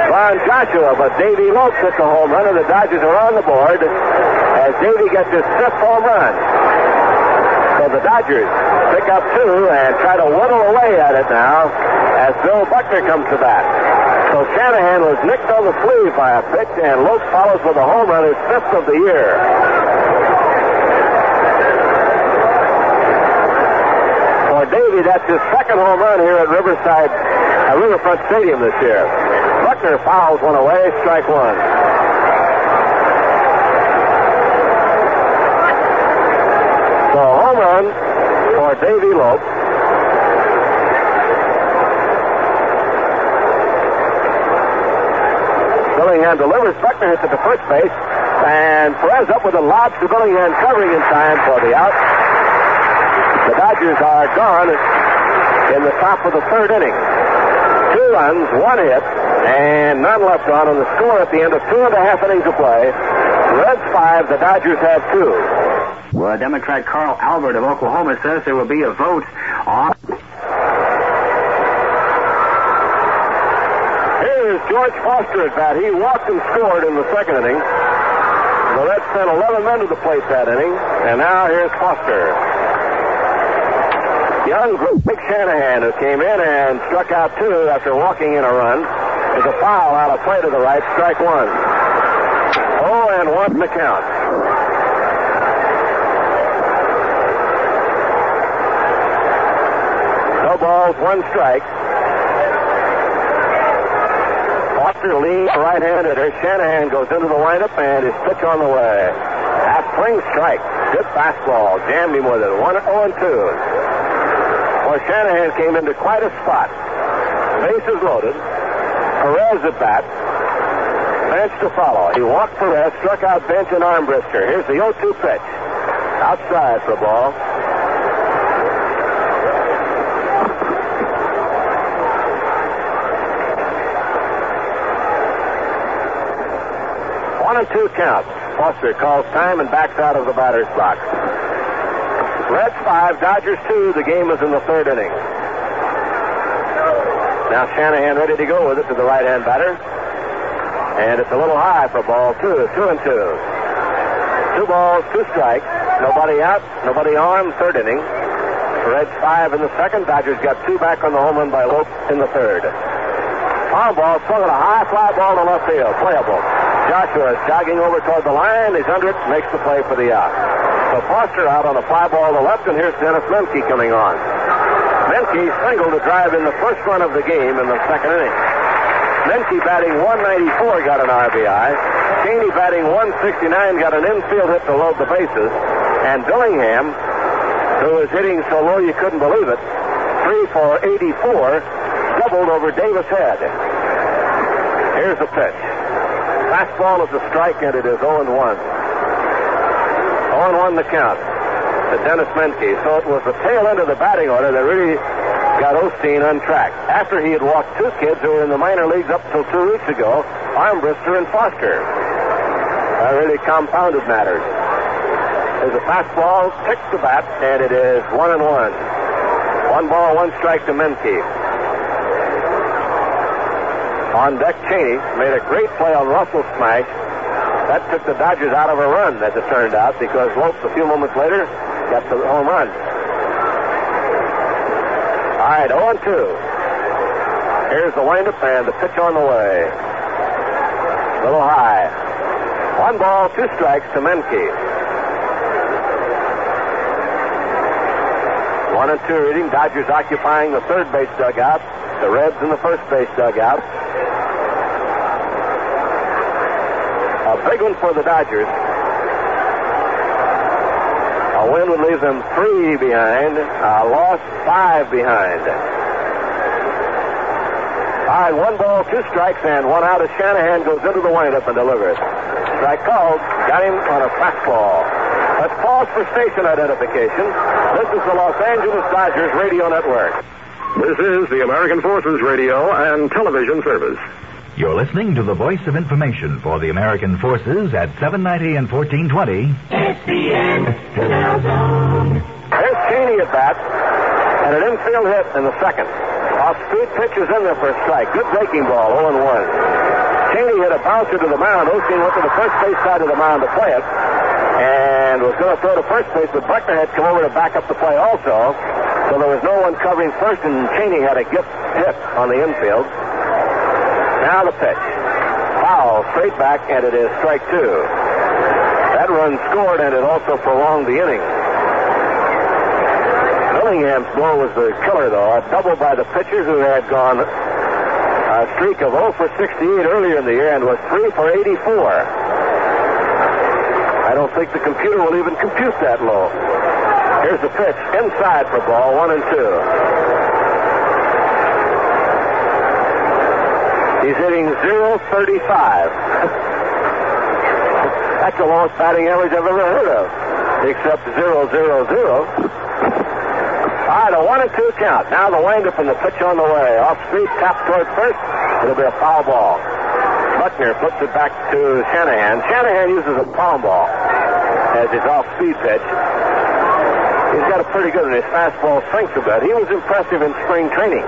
Ron Joshua. But Davey Lopes hits a home run, and the Dodgers are on the board as Davey gets his 5th home run. So the Dodgers pick up 2 and try to whittle away at it now as Bill Buckner comes to bat. So Shanahan was nicked on the sleeve by a pitch, and Lopes follows with a home run, his 5th of the year. For Davey, that's his 2nd home run here at Riverfront Stadium this year. Buckner fouls one away, strike 1. So home run for Davey Lopes. Billingham delivers. Buckner hits it to first base, and Perez up with a lob to Billingham, covering in time for the out. The Dodgers are gone in the top of the 3rd inning. 2 runs, 1 hit, and none left on, and the score at the end of 2.5 innings of play. Reds 5, the Dodgers have 2. Well, Democrat Carl Albert of Oklahoma says there will be a vote on. Here's George Foster at bat. He walked and scored in the 2nd inning. The Reds sent 11 men to the plate that inning, and now here's Foster. Young Big Shanahan, who came in and struck out 2 after walking in a run. There's a foul out of play to the right, strike 1. 0-1 in the count. No balls, 1 strike. Foster leads right-handed. Here Shanahan goes into the windup, and his pitch on the way. Half-swing strike. Good fastball. Jammed him with it. 1-0-2. Well, Shanahan came into quite a spot. Bases loaded. Perez at bat. Bench to follow. He walked Perez, struck out Bench and Armbrister. Here's the 0-2 pitch. Outside for a ball. One and 2 count. Foster calls time and backs out of the batter's box. Reds 5, Dodgers 2. The game is in the 3rd inning. Now Shanahan ready to go with it to the right-hand batter. And it's a little high for ball 2. 2-2. 2 balls, 2 strikes. Nobody out, nobody on. Third inning. Reds 5 in the second. Dodgers got 2 back on the home run by Lopes in the third. Foul ball swung at a high fly ball to left field. Playable. Joshua is jogging over toward the line. He's under it. Makes the play for the out. So Foster out on a fly ball to left, and here's Denis Menke coming on. Menke singled to drive in the first run of the game in the second inning. Menke batting 194 got an RBI. Chaney batting 169 got an infield hit to load the bases. And Billingham, who was hitting so low you couldn't believe it, 3 for 84, doubled over Davis' head. Here's the pitch. Fastball is a strike, and it is 0-1. 0-1 the count to Denis Menke. So it was the tail end of the batting order that really got Osteen untracked. After he had walked 2 kids who were in the minor leagues up until 2 weeks ago, Armbrister and Foster. That really compounded matters. There's a fastball, ticks the bat, and it is 1-1. 1 ball, 1 strike to Menke. On deck, Chaney made a great play on Russell's smash. That took the Dodgers out of a run, as it turned out, because Lopes, a few moments later, got the home run. All right, 0-2. Here's the windup and the pitch on the way. A little high. 1 ball, 2 strikes to Menke. 1-2 reading. Dodgers occupying the third base dugout. The Reds in the first base dugout. A big one for the Dodgers. A win would leave them 3 behind. A loss, 5 behind. All right, 1 ball, 2 strikes, and 1 out as Shanahan goes into the windup and delivers. Strike called. Got him on a fastball. Let's pause for station identification. This is the Los Angeles Dodgers Radio Network. This is the American Forces Radio and Television Service. You're listening to the voice of information for the American Forces at 790 and 1420. SBN Canal Zone. There's Chaney at bat, and an infield hit in the second. Off-speed pitch is in there for a strike. Good breaking ball, 0-1. Chaney hit a bouncer to the mound. Osteen went to the first base side of the mound to play it, and was going to throw to first base, but Buckner had come over to back up the play also. So there was no one covering first, and Chaney had a gift hit on the infield. Now the pitch. Foul, straight back, and it is strike 2. That run scored, and it also prolonged the inning. Billingham's blow was the killer, though. A double by the pitcher who had gone a streak of 0 for 68 earlier in the year and was 3 for 84. I don't think the computer will even compute that low. Here's the pitch. Inside for ball, 1-2. He's hitting .035. That's the lowest batting average I've ever heard of, except 0-0-0. All right, a 1-2 count. Now the windup and the pitch on the way. Off speed, tap toward first. It'll be a foul ball. Buckner flips it back to Shanahan. Shanahan uses a palm ball as his off-speed pitch. He's got a pretty good, and his fastball sinks a bit. He was impressive in spring training.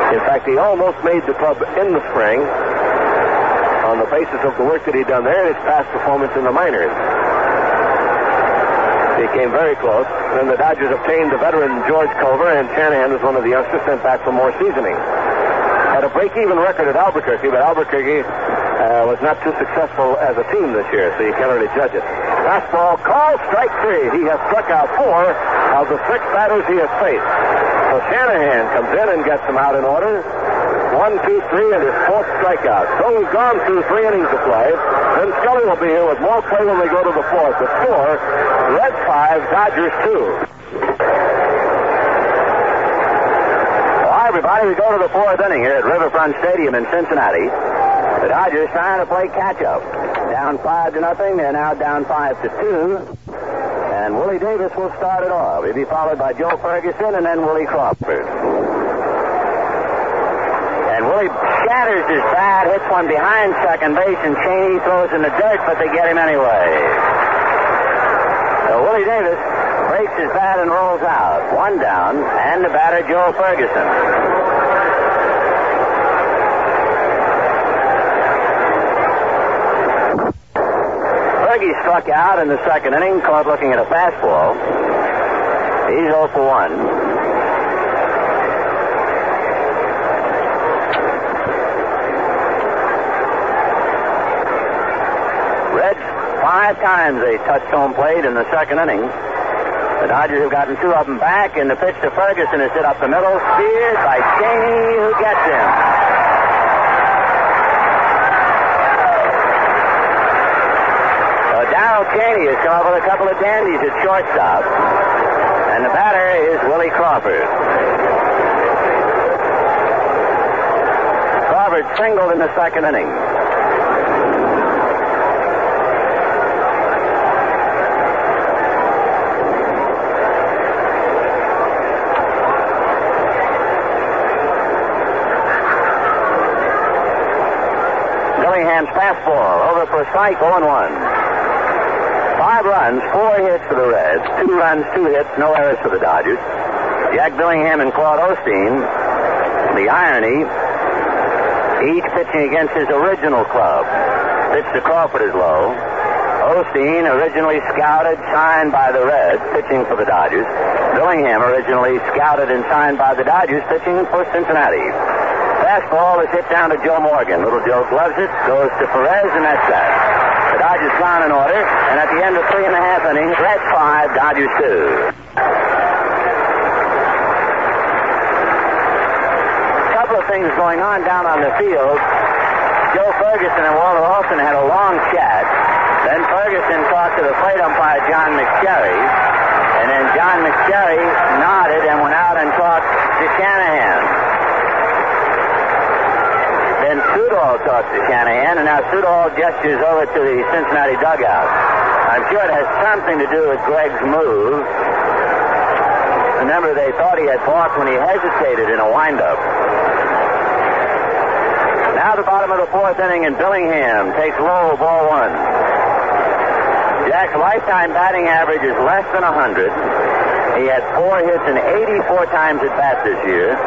In fact, he almost made the club in the spring on the basis of the work that he'd done there and his past performance in the minors. He came very close. Then the Dodgers obtained the veteran George Culver, and Shanahan was one of the youngsters sent back for more seasoning. Had a break-even record at Albuquerque, but Albuquerque was not too successful as a team this year, so you can't really judge it. Fastball called, strike 3. He has struck out 4 of the 6 batters he has faced. So Shanahan comes in and gets him out in order. 1, 2, 3, and his 4th strikeout. So we've gone through 3 innings of play. Then Scully will be here with more play when we go to the 4th. The score, Reds 5, Dodgers 2. Well, everybody, we go to the 4th inning here at Riverfront Stadium in Cincinnati. The Dodgers trying to play catch-up. Down 5-0. They're now down 5-2. And Willie Davis will start it off. He'll be followed by Joe Ferguson and then Willie Crawford. And Willie shatters his bat, hits one behind second base, and Chaney throws in the dirt, but they get him anyway. So Willie Davis breaks his bat and rolls out. 1 down, and the batter, Joe Ferguson. Fergie struck out in the second inning, caught looking at a fastball. He's 0 for 1. Reds 5 times they touched home plate in the second inning. The Dodgers have gotten 2 of them back, and the pitch to Ferguson is hit up the middle, speared by Chaney, who gets him. Darrel Chaney has come up with a couple of dandies at shortstop, and the batter is Willie Crawford. Crawford singled in the second inning. Billingham's fastball over for a strike, 0-1. 5 runs, 4 hits for the Reds. 2 runs, 2 hits, no errors for the Dodgers. Jack Billingham and Claude Osteen, the irony, each pitching against his original club. Pitch to Crawford is low. Osteen, originally scouted, signed by the Reds, pitching for the Dodgers. Billingham, originally scouted and signed by the Dodgers, pitching for Cincinnati. Fastball is hit down to Joe Morgan. Little Joe gloves it, goes to Perez, and that's that. The Dodgers gone in order, and at the end of 3.5 innings, Reds 5, Dodgers 2. A couple of things going on down on the field. Joe Ferguson and Walter Olson had a long chat. Then Ferguson talked to the plate umpire, John McSherry, and then John McSherry nodded and went out and talked to Shanahan. Then Sudol talks to Shanahan, and now Sudol gestures over to the Cincinnati dugout. I'm sure it has something to do with Greg's move. Remember, they thought he had balked when he hesitated in a windup. Now the bottom of the 4th inning, and Billingham takes low, ball 1. Jack's lifetime batting average is less than 100. He had 4 hits and 84 times at bat this year.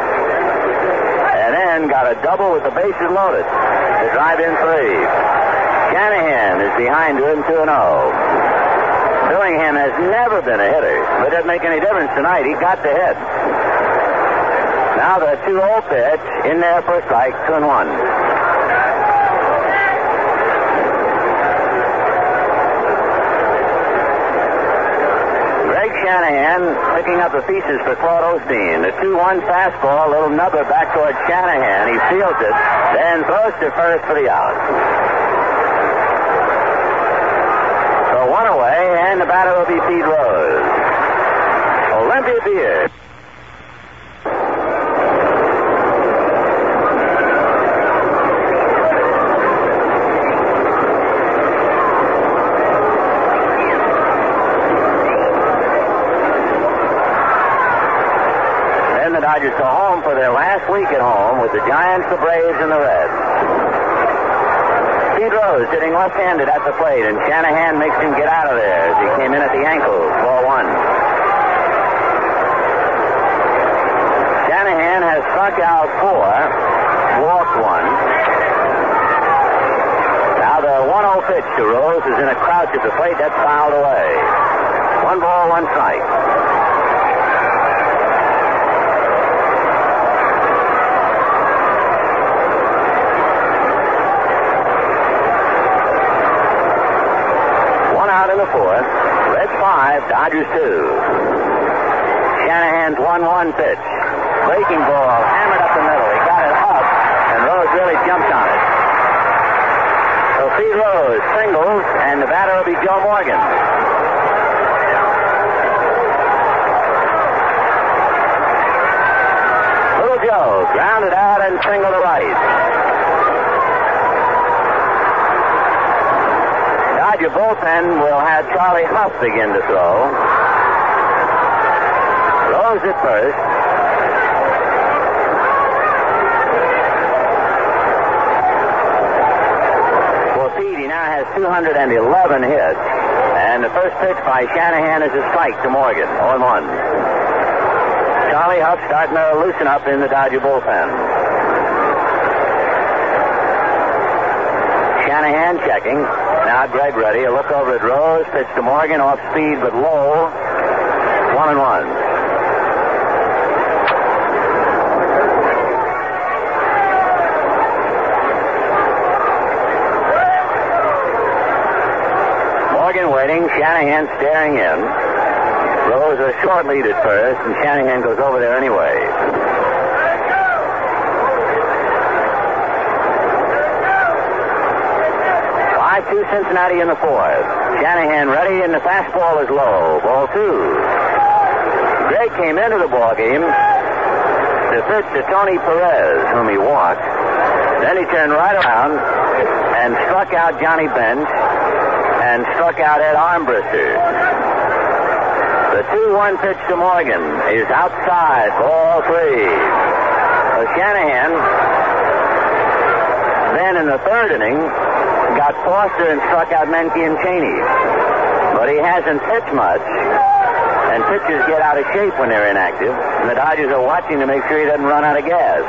And then got a double with the bases loaded to drive in 3. Shanahan is behind him 2-0. Billingham has never been a hitter, but it doesn't make any difference tonight. He got the hit. Now the 2-0 pitch in there for a strike, 2-1. Shanahan picking up the pieces for Claude Osteen. The 2-1 fastball, a little nubber back towards Shanahan. He fields it, then throws to first for the out. So 1 away, and the batter will be Pete Rose. Olympia Beer. Dodgers go home for their last week at home with the Giants, the Braves, and the Reds. Pete Rose hitting left-handed at the plate, and Shanahan makes him get out of there as he came in at the ankles. Ball 1. Shanahan has struck out 4, walked 1. Now the 1-0 pitch to Rose is in a crouch at the plate. That's fouled away. 1 ball, 1 strike. In the 4th, Reds 5, Dodgers 2. Shanahan's 1-1 pitch. Breaking ball, hammered up the middle. He got it up, and Rose really jumped on it. So Pete Rose singles, and the batter will be Joe Morgan. Little Joe grounded out and singled to right. Dodger bullpen will have Charlie Huff begin to throw. Rose at first. For Pete, he now has 211 hits. And the first pitch by Shanahan is a strike to Morgan, 0-1. Charlie Huff starting to loosen up in the Dodger bullpen. Shanahan checking. Now Greg ready. A look over at Rose. Pitch to Morgan. Off speed but low. 1-1. Morgan waiting. Shanahan staring in. Rose a short lead at first, and Shanahan goes over there anyway. 5-2 Cincinnati in the fourth. Shanahan ready, and the fastball is low. Ball 2. Greg came into the ball game to pitch to Tony Perez, whom he walked. Then he turned right around and struck out Johnny Bench and struck out Ed Armbrister. The 2-1 pitch to Morgan is outside. Ball 3. So Shanahan, then in the third inning, got Foster and struck out Menke and Chaney. But he hasn't pitched much, and pitchers get out of shape when they're inactive, and the Dodgers are watching to make sure he doesn't run out of gas.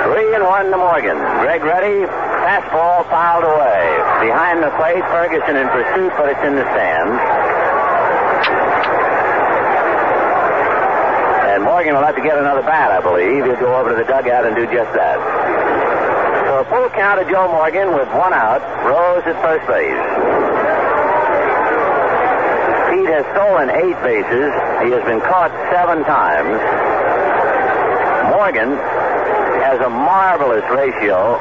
3-1 to Morgan. Greg ready. Fastball fouled away. Behind the plate, Ferguson in pursuit, but it's in the stands. And Morgan will have to get another bat, I believe. He'll go over to the dugout and do just that. So a full count of Joe Morgan with 1 out. Rose at first base. Pete has stolen 8 bases. He has been caught 7 times. Morgan has a marvelous ratio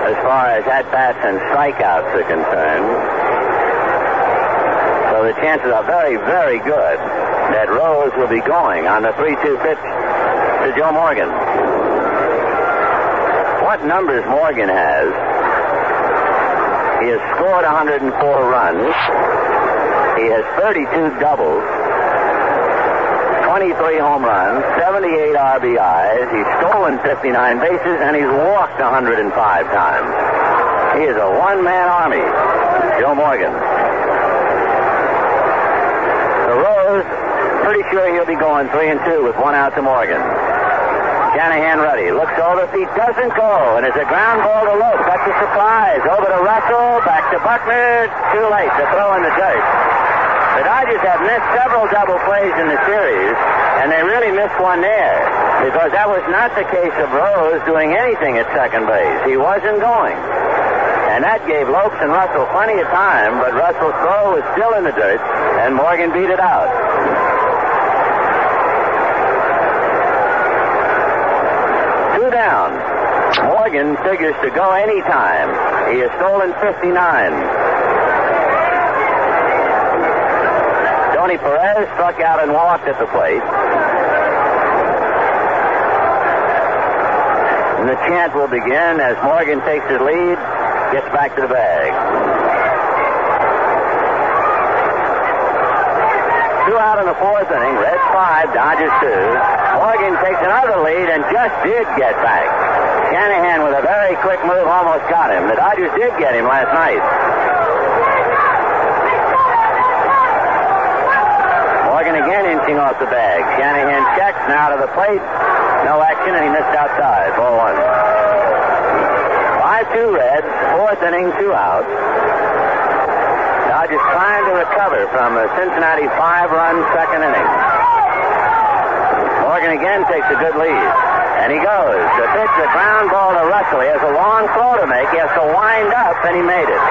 as far as at-bats and strikeouts are concerned. So the chances are very, very good that Rose will be going on the 3-2 pitch to Joe Morgan. What numbers Morgan has? He has scored 104 runs. He has 32 doubles, 23 home runs, 78 RBIs. He's stolen 59 bases, and he's walked 105 times. He is a one-man army, Joe Morgan. The Rose, pretty sure he'll be going 3-2 with 1 out to Morgan. Shanahan ready. Looks over. Pete doesn't go. And it's a ground ball to Lopes. That's a surprise. Over to Russell. Back to Buckner. Too late to throw in the dirt. The Dodgers have missed several double plays in the series, and they really missed one there, because that was not the case of Rose doing anything at second base. He wasn't going. And that gave Lopes and Russell plenty of time, but Russell's throw was still in the dirt, and Morgan beat it out. Down. Morgan figures to go anytime. He has stolen 59. Tony Perez struck out and walked at the plate. And the chant will begin as Morgan takes his lead, gets back to the bag. 2 out in the fourth inning. Reds 5, Dodgers 2. Morgan takes another lead and just did get back. Shanahan with a very quick move almost got him. The Dodgers did get him last night. Morgan again inching off the bag. Shanahan checks now to the plate. No action, and he missed outside. Ball 1. 5-2 Reds. Fourth inning, 2 out. Dodgers trying to recover from a Cincinnati 5-run second inning. Morgan again takes a good lead. And he goes to pitch the ground ball to Russell. He has a long throw to make. He has to wind up, and he made it.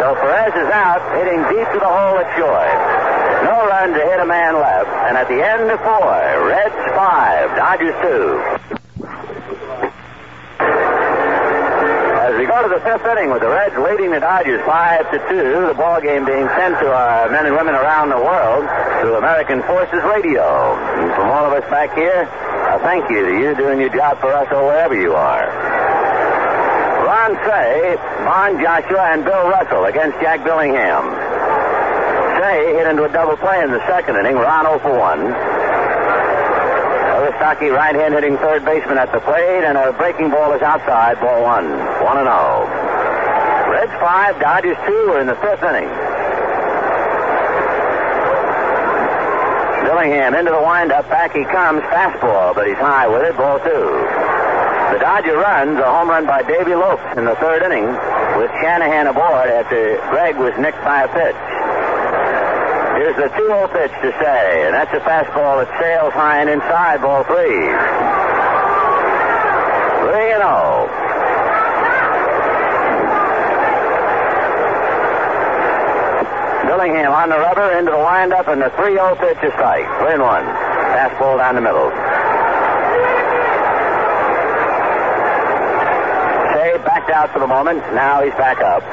So Perez is out, hitting deep to the hole at short. No run to hit a man left. And at the end of 4, Reds 5, Dodgers 2. As we go to the 5th inning with the Reds leading the Dodgers 5-2, the ball game being sent to our men and women around the world through American Forces Radio. And from all of us back here, a thank you to you doing your job for us or wherever you are. Ron Cey, Bon Joshua, and Bill Russell against Jack Billingham. Cey hit into a double play in the second inning. Ron 0 for 1. Stocky right hand hitting third baseman at the plate, and a breaking ball is outside. Ball 1. 1-0. Reds 5, Dodgers 2 are in the 5th inning. Billingham into the windup. Back he comes. Fastball, but he's high with it. Ball 2. The Dodger runs, a home run by Davey Lopes in the 3rd inning. with Shanahan aboard after Gregg was nicked by a pitch. Here's the 2-0 pitch to Cey, and that's a fastball that sails high and inside, ball 3. 3-0. Billingham on the rubber into the windup, and the 3-0 pitch is strike. 3-1. Fastball down the middle. Cey backed out for the moment. Now he's back up.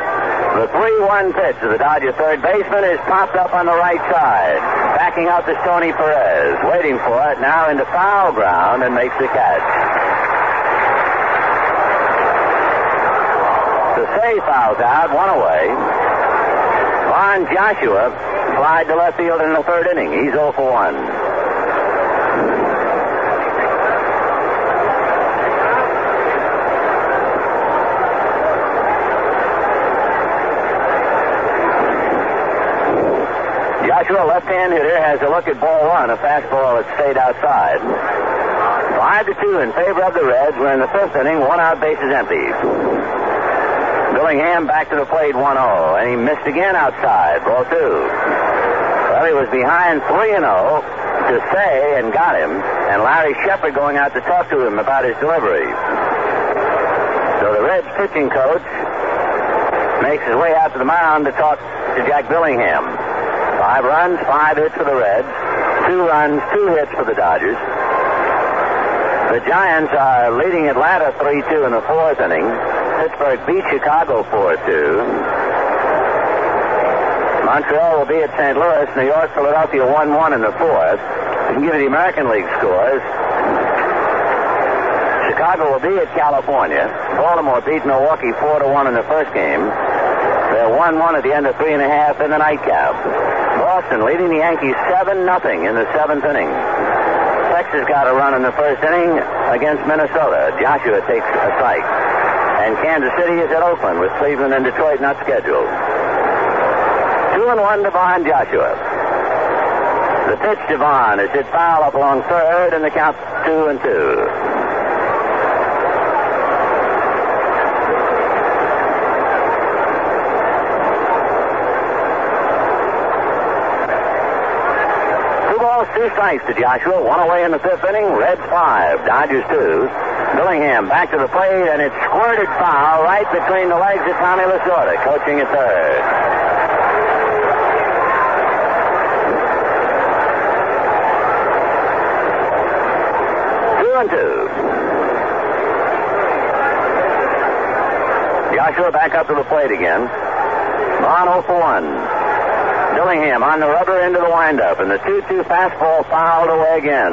The 3-1 pitch to the Dodger third baseman is popped up on the right side. Backing out to Tony Perez. Waiting for it. Now into foul ground and makes the catch. The Cey fouls out. 1 away. Ron Joshua flied to left field in the third inning. He's 0 for 1. Joshua, left-hand hitter, has a look at ball 1, a fastball that stayed outside. 5-2 in favor of the Reds. We're in the 5th inning. 1 out, bases empty. Billingham back to the plate 1-0, and he missed again outside. Ball 2. Well, he was behind 3-0 to Cey and got him, and Larry Shepard going out to talk to him about his delivery. So the Reds pitching coach makes his way out to the mound to talk to Jack Billingham. 5 runs, 5 hits for the Reds. 2 runs, 2 hits for the Dodgers. The Giants are leading Atlanta 3-2 in the 4th inning. Pittsburgh beat Chicago 4-2. Montreal will be at St. Louis. New York, Philadelphia 1-1 in the 4th. We can give you the American League scores. Chicago will be at California. Baltimore beat Milwaukee 4-1 in the first game. They're 1-1 at the end of 3.5 in the nightcap. Boston leading the Yankees 7-0 in the 7th inning. Texas got a run in the first inning against Minnesota. Joshua takes a strike. And Kansas City is at Oakland with Cleveland and Detroit not scheduled. 2-1 to Vaughn Joshua. The pitch to Vaughn is hit foul up along third, and the count 2-2. Two strikes to Joshua. 1 away in the 5th inning. Reds 5, Dodgers 2. Billingham back to the plate, and it's squirted foul right between the legs of Tommy Lasorda, coaching at third. Two. Joshua back up to the plate again. Vaughn 0 for 1. Billingham on the rubber into the windup, and the 2-2 fastball fouled away again.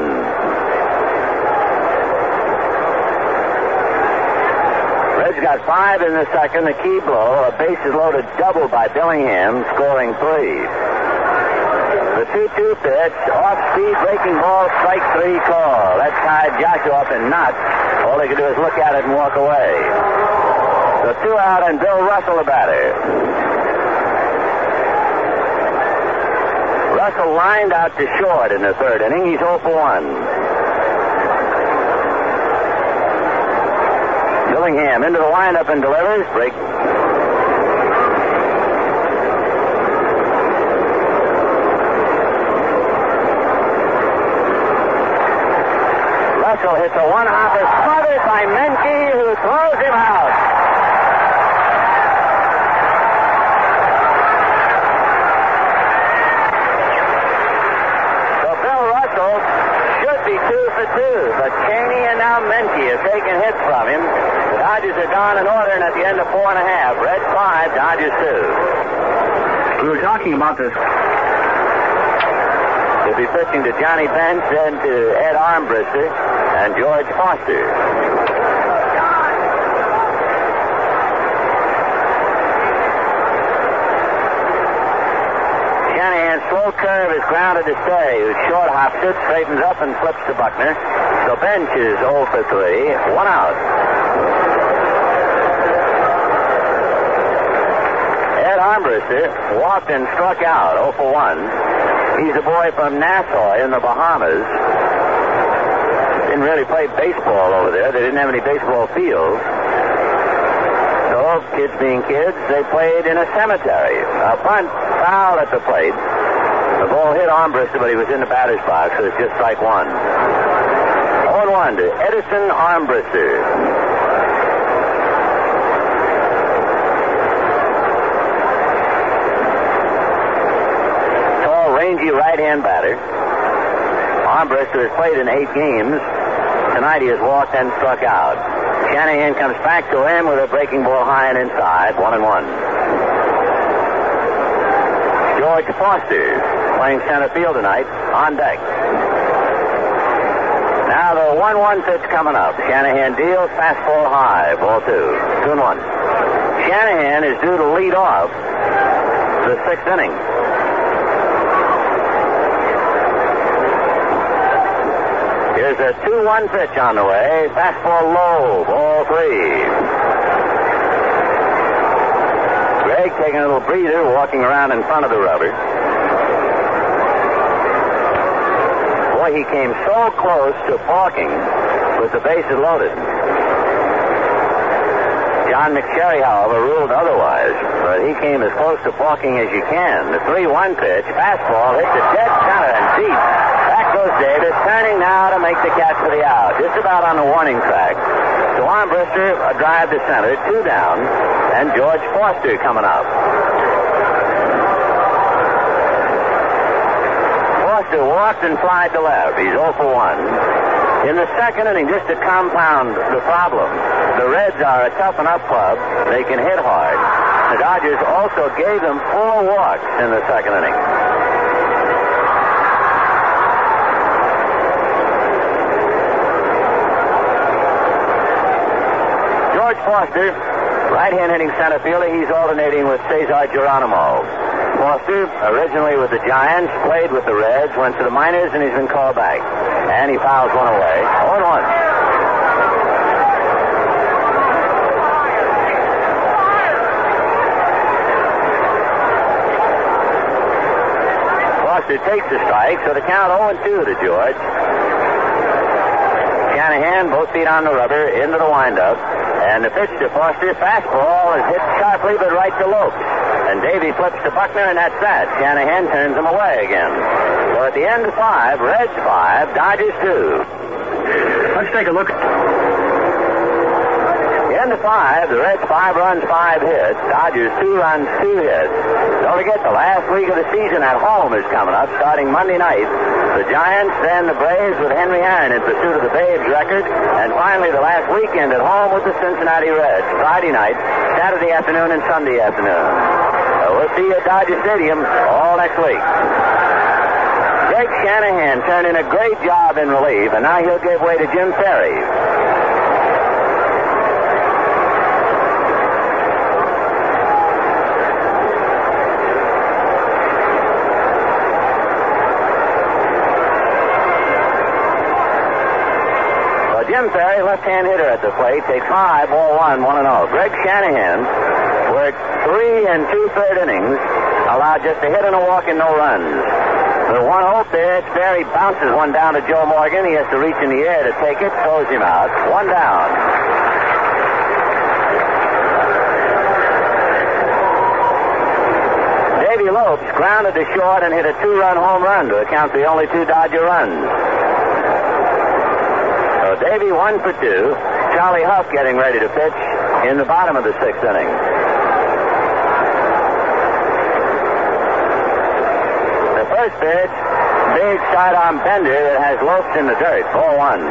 Reds got 5 in the second. The key blow, a bases loaded double by Billingham, scoring 3. The 2-2 pitch, off-speed breaking ball, strike 3 call. That tied Joshua up in knots. All they could do is look at it and walk away. So 2 out, and Bill Russell the batter. Russell lined out to short in the 3rd inning. He's 0 for 1. Billingham into the windup and delivers. Break. Russell hits a one-hopper smothered by Menke, who throws him out. But Chaney and now Menke have taken hits from him. The Dodgers are gone in order, and at the end of 4.5, Reds 5, Dodgers 2. We were talking about this. He'll be pitching to Johnny Bench, then to Ed Armbrister and George Foster. Shanahan's slow curve is grounded to Cey, who short hops it, straightens up, and flips to Buckner. So Bench is 0 for 3, 1 out. Ed Armbrister walked and struck out, 0 for 1. He's a boy from Nassau in the Bahamas. Didn't really play baseball over there. They didn't have any baseball fields. So 0 well, kids being kids, they played in a cemetery. A bunt foul at the plate. The ball hit Armbrister, but he was in the batter's box, so it's just strike one. 0-1 to Edison Armbrister. Tall, rangy right-hand batter. Armbrister has played in 8 games. Tonight he has walked and struck out. Shanahan comes back to him with a breaking ball high and inside. 1-1. George Foster, playing center field tonight, on deck. Now the 1-1 pitch coming up. Shanahan deals, fastball high, ball 2. 2-1. Shanahan is due to lead off the 6th inning. Here's a 2-1 pitch on the way. Fastball low, ball 3. Greg taking a little breather, walking around in front of the rubber. Boy, he came so close to balking with the bases loaded. John McSherry, however, ruled otherwise. But he came as close to balking as you can. The 3-1 pitch, fastball, hits the dead center and deep. Back goes Davis, turning now to make the catch for the out. Just about on the warning track. So Armbrister, a drive to center, 2 down, and George Foster coming up. Foster walked and flied to left. He's 0 for 1. In the 2nd inning, just to compound the problem, the Reds are a tough enough club. They can hit hard. The Dodgers also gave them 4 walks in the 2nd inning. George Foster, right-hand hitting center fielder. He's alternating with Cesar Geronimo. Foster, originally with the Giants, played with the Reds, went to the minors, and he's been called back. And he fouls one away. 0-1. Foster takes the strike, so the count 0-2 to George. Shanahan, both feet on the rubber, into the windup. And the pitch to Foster, fastball, is hit sharply, but right to Lopes. And Davey flips to Buckner, and that's that. Shanahan turns him away again. So at the end of 5, Reds 5, Dodgers 2. Let's take a look. The end of 5, the Reds 5 runs, 5 hits. Dodgers 2 runs, 2 hits. Don't forget, the last week of the season at home is coming up, starting Monday night. The Giants, then the Braves with Henry Aaron in pursuit of the Braves record. And finally, the last weekend at home with the Cincinnati Reds. Friday night, Saturday afternoon, and Sunday afternoon. We'll see you at Dodger Stadium all next week. Greg Shanahan turned in a great job in relief, and now he'll give way to Jim Ferry. Well, Jim Ferry, left-hand hitter at the plate, takes 5, ball 1, 1-0. Greg Shanahan worked 3 2/3 innings, allowed just a hit and a walk and no runs. The 1-0 pitch, Ferry bounces one down to Joe Morgan. He has to reach in the air to take it, throws him out. 1 down. Davey Lopes grounded to short and hit a 2-run home run to account for the only 2 Dodger runs. So Davey 1 for 2. Charlie Huff getting ready to pitch in the bottom of the 6th inning. First pitch, big sidearm bender that has Lopes in the dirt. Ball 1.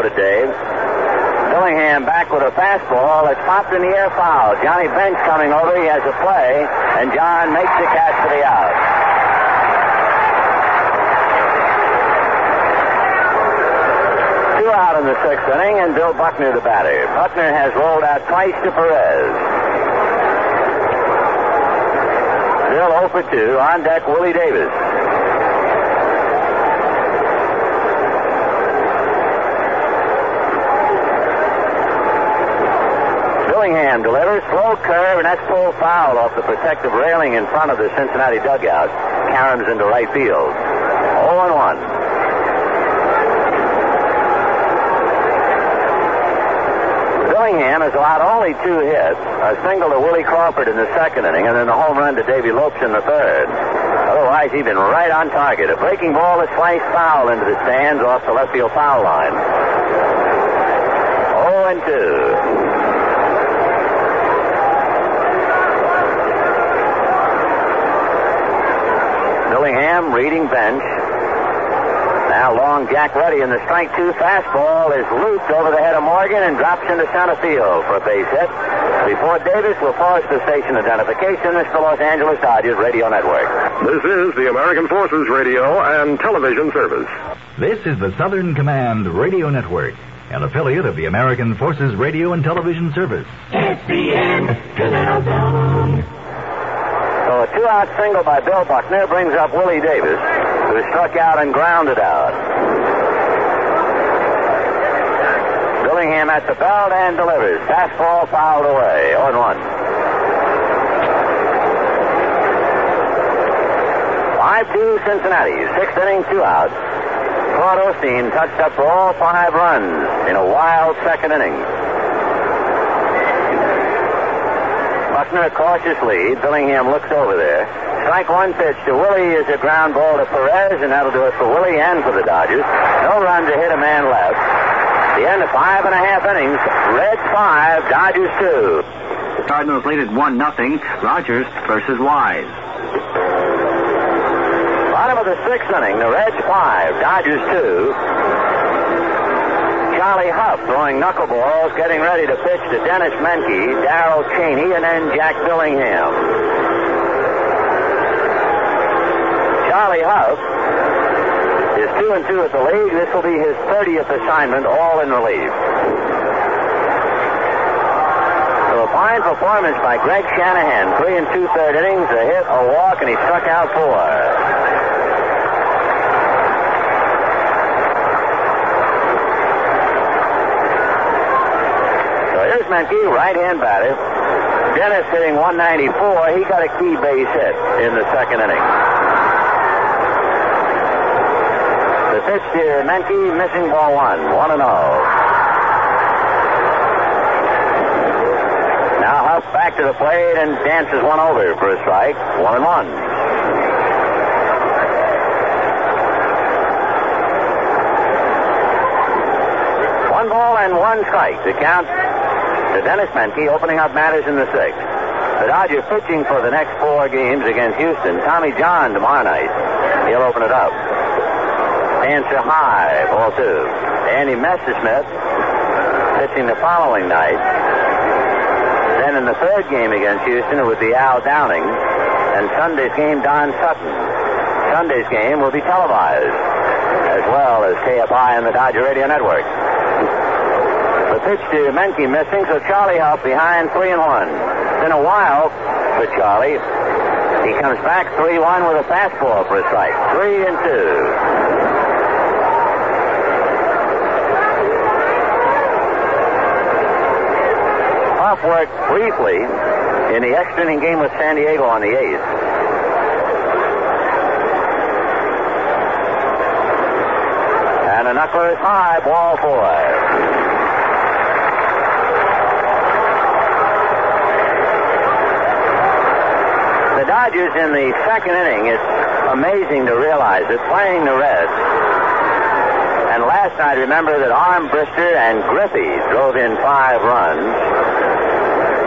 To Dave. Billingham back with a fastball. It's popped in the air, foul. Johnny Bench coming over. He has a play, and John makes the catch for the out. Two out in the 6th inning, and Bill Buckner the batter. Buckner has rolled out twice to Perez. Bill 0 for 2. On deck, Willie Davis. Billingham delivers, slow curve, and that's pulled foul off the protective railing in front of the Cincinnati dugout. Caroms into right field. 0-1. Billingham has allowed only 2 hits, a single to Willie Crawford in the second inning, and then the home run to Davey Lopes in the third. Otherwise, he's been right on target. A breaking ball is sliced foul into the stands off the left field foul line. 0-2. Billingham reading bench. Now long Jack ready, and the strike 2 fastball is looped over the head of Morgan and drops into center field for a base hit. Before Davis will pause for station identification, this is the Los Angeles Dodgers Radio Network. This is the American Forces Radio and Television Service. This is the Southern Command Radio Network, an affiliate of the American Forces Radio and Television Service. SCN Canal Zone. So a 2-out single by Bill Buckner brings up Willie Davis, who struck out and grounded out. Billingham at the belt and delivers. Fastball fouled away. 0-1. 5-2 Cincinnati. 6th inning, 2 outs. Claude Osteen touched up for all 5 runs in a wild second inning. Buckner a cautious lead. Billingham looks over there. Strike 1 pitch to Willie is a ground ball to Perez, and that'll do it for Willie and for the Dodgers. No run to hit, a man left. The end of 5.5 innings. Reds 5, Dodgers 2. The Cardinals lead at 1-0. Rogers versus Wise. Bottom of the 6th inning. The Reds 5, Dodgers 2. Charlie Huff throwing knuckleballs, getting ready to pitch to Denis Menke, Darrel Chaney, and then Jack Billingham. Charlie Huff is 2-2 at the league. This will be his 30th assignment, all in relief. So a fine performance by Greg Shanahan. 3 2/3 innings, a hit, a walk, and he struck out 4. Here's Menke, right-hand batter. Dennis hitting 194. He got a key base hit in the second inning. The pitch to Menke, missing ball 1. 1-0. Now Huff back to the plate and dances one over for a strike. 1-1. One ball and 1 strike to count to Denis Menke, opening up matters in the 6th. The Dodgers pitching for the next 4 games against Houston. Tommy John tomorrow night. He'll open it up. Answer high, ball 2. Andy Messerschmidt pitching the following night. Then in the 3rd game against Houston, it would be Al Downing. And Sunday's game, Don Sutton. Sunday's game will be televised, as well as KFI and the Dodger Radio Network. The pitch to Menke missing, so Charlie Huff behind 3-1. It's been a while for Charlie. He comes back 3-1 with a fastball for a strike. 3-2. Huff worked briefly in the extra inning game with San Diego on the 8th. And a knuckler is high, ball 4. The Dodgers in the second inning, it's amazing to realize it, playing the Reds. And last night, remember that Armbrister and Griffey drove in 5 runs.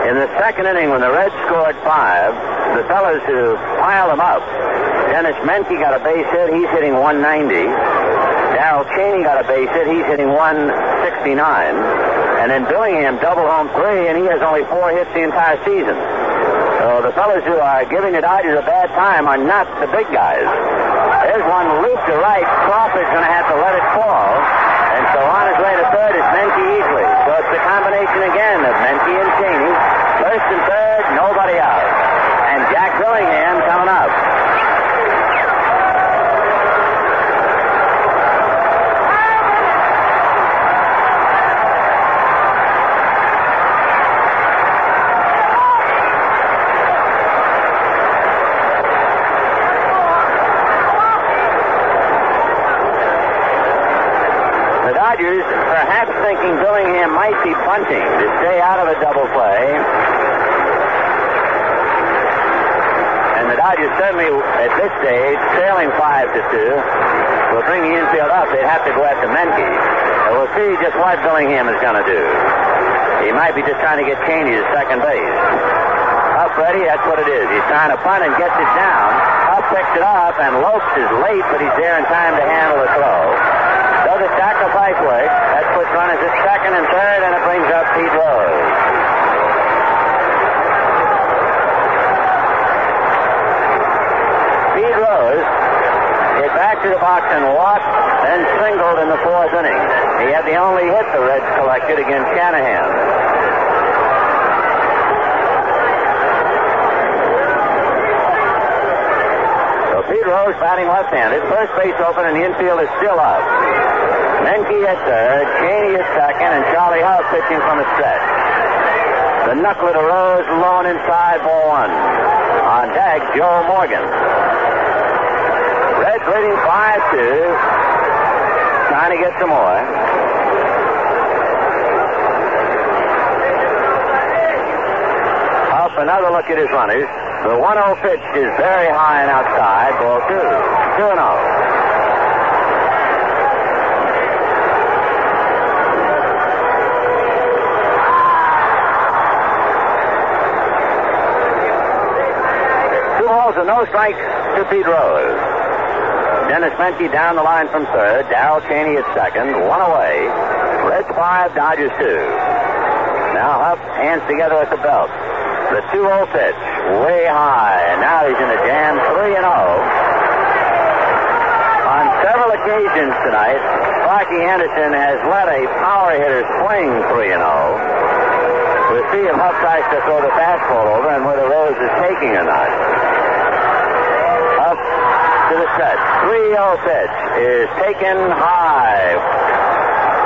In the second inning, when the Reds scored 5, the fellas who piled them up, Denis Menke got a base hit. He's hitting 190. Darrel Chaney got a base hit. He's hitting 169. And then Billingham double home 3, and he has only 4 hits the entire season. So the fellas who are giving the Dodgers a bad time are not the big guys. There's one loop to right. Crawford's going to have to let it fall. And so on his way to 3rd is Menke easily. So it's the combination again of Menke and Chaney. 1st and 3rd, nobody out. And Jack Billingham coming up. punching to stay out of a double play. And the Dodgers certainly, at this stage, trailing 5-2, will bring the infield up. They'd have to go after Menke. And we'll see just what Billingham is going to do. He might be just trying to get Chaney to second base. Up ready, that's what it is. He's trying to punt and gets it down. Up picks it up, and Lopes is late, but he's there in time to handle the throw. So the sacrifice works. That puts runners at second and third, and it brings up Pete Rose. Pete Rose hit back to the box and walked, then singled in the fourth inning. He had the only hit the Reds collected against Shanahan. So Pete Rose batting left-handed. First base open and the infield is still up. Menke at third, Chaney at second, and Charlie Huff pitching from the stretch. The knuckler to Rose, low and inside, ball one. On deck, Joe Morgan. Reds leading 5-2. Trying to get some more. Up another look at his runners. The 1-0 pitch is very high and outside. Ball two. 2-0. And no strikes to Pete Rose. Denis Menke down the line from third. Darrel Chaney at second. One away. Reds 5, Dodgers 2. Now Huff hands together at the belt. The 2-0 pitch. Way high. Now he's in a jam. 3-0. On several occasions tonight, Sparky Anderson has let a power hitter swing 3-0. We'll see if Huff tries to throw the fastball over and whether Rose is taking or not. To the set. 3-0 pitch is taken high.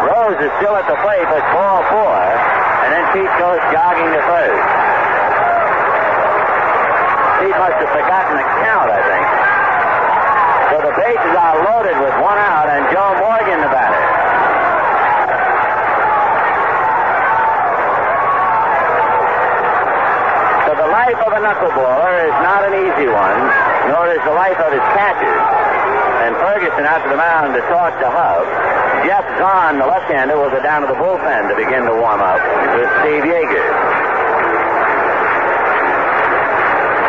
Rose is still at the plate, but ball 4. And then Pete goes jogging to first. Pete must have forgotten the count, I think. So the bases are loaded with one out, and Joe Morgan the batter. So the life of a knuckleballer is not an easy one, nor is the life of his catchers. And Ferguson out to the mound to talk to Huff. Jeff Zahn, the left-hander, will go down to the bullpen to begin to warm up with Steve Yeager.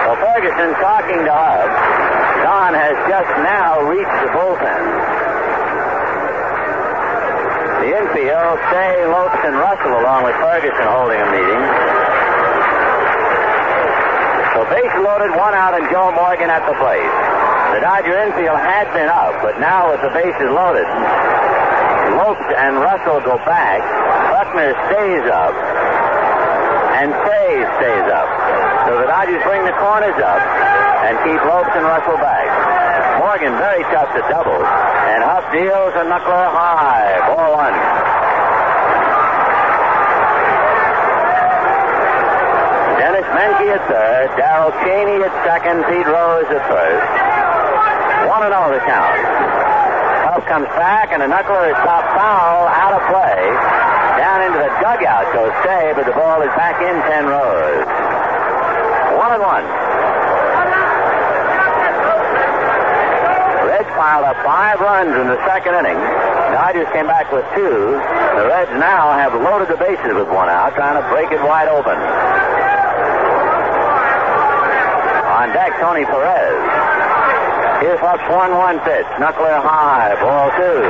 So Ferguson talking to Huff. Zahn has just now reached the bullpen. The infield, Cey, Lopes, and Russell, along with Ferguson, holding a meeting. So base loaded, one out, and Joe Morgan at the plate. The Dodger infield had been up, but now with the bases loaded, Lopes and Russell go back. Buckner stays up, and Cey stays up. So the Dodgers bring the corners up and keep Lopes and Russell back. Morgan very tough to double, and Huff deals a knuckler high. Ball 1. Denis Menke at third, Darrel Chaney at second, Pete Rose at first. 1-0 the count. Huff comes back, and the knuckler is top foul, out of play. Down into the dugout goes Cey, but the ball is back in 10 rows. 1-1. Reds piled up 5 runs in the second inning. Dodgers came back with 2. The Reds now have loaded the bases with 1 out, trying to break it wide open. On deck, Tony Perez. Here's Huff's 1-1 pitch. Knuckler high. Ball 2.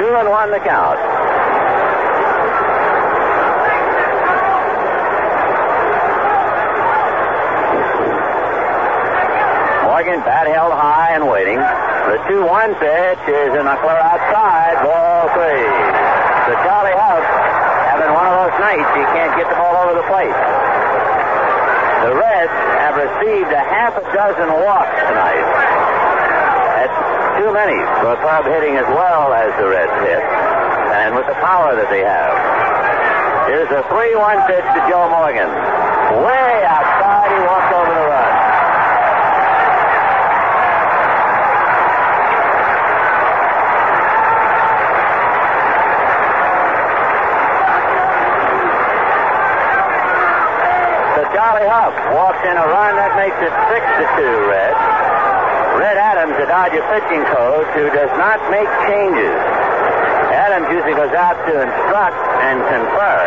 2-1 the count. Morgan, bat held high and waiting. The 2-1 pitch is a knuckler outside. Ball 3. So Charlie Huff having one of those nights he can't get the ball over the plate. The Reds have received a half a dozen walks tonight. That's too many for a club hitting as well as the Reds hit, and with the power that they have. Here's a 3-1 pitch to Joe Morgan. Way outside, he walked over the run. Charlie Huff walks in a run that makes it 6-2 Red. Red Adams, the Dodger pitching coach, who does not make changes. Adams usually goes out to instruct and confer.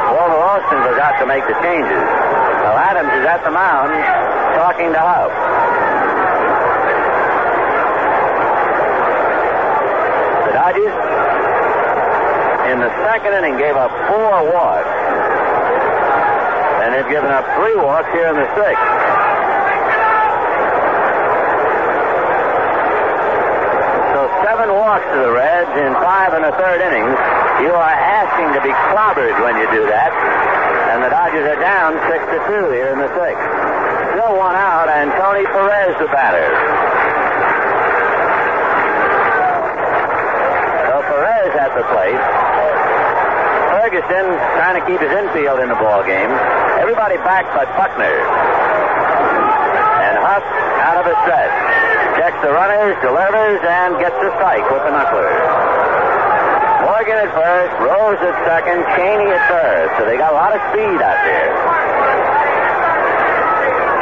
Walter Austin goes out to make the changes. So Adams is at the mound talking to Huff. The Dodgers in the second inning gave up 4 walks. And they've given up 3 walks here in the sixth. So 7 walks to the Reds in 5 1/3 innings. You are asking to be clobbered when you do that. And the Dodgers are down 6-2 here in the sixth. Still 1 out, and Tony Perez the batter. So Perez at the plate. Ferguson trying to keep his infield in the ball game. Everybody back but Buckner. And Huff out of his set. Checks the runners, delivers, and gets a strike with the knuckler. Morgan at first, Rose at second, Chaney at third. So they got a lot of speed out there.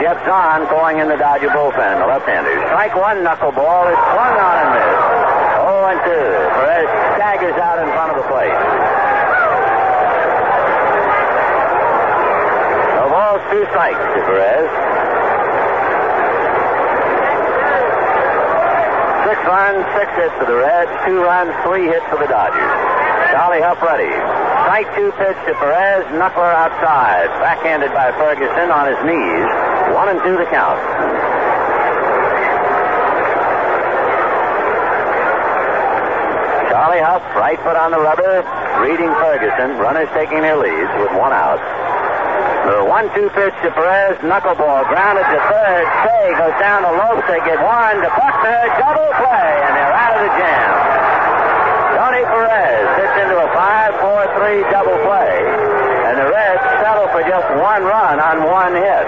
Jeff Zahn going in the Dodger bullpen, the left-hander. Strike 1, knuckleball is swung on and missed. 0-2. Perez staggers out in front of the plate. 2 strikes to Perez. 6 runs, 6 hits for the Reds. 2 runs, 3 hits for the Dodgers. Charlie Huff ready. Strike 2 pitch to Perez. Knuckler outside. Backhanded by Ferguson on his knees. 1-2 the count. Charlie Huff, right foot on the rubber, reading Ferguson. Runners taking their leads with 1 out. The 1-2 pitch to Perez, knuckleball grounded to third. Cey goes down to Lopes. They get 1 to Buckner. Double play, and they're out of the jam. Tony Perez hits into a 5-4-3 double play, and the Reds settle for just 1 run on 1 hit.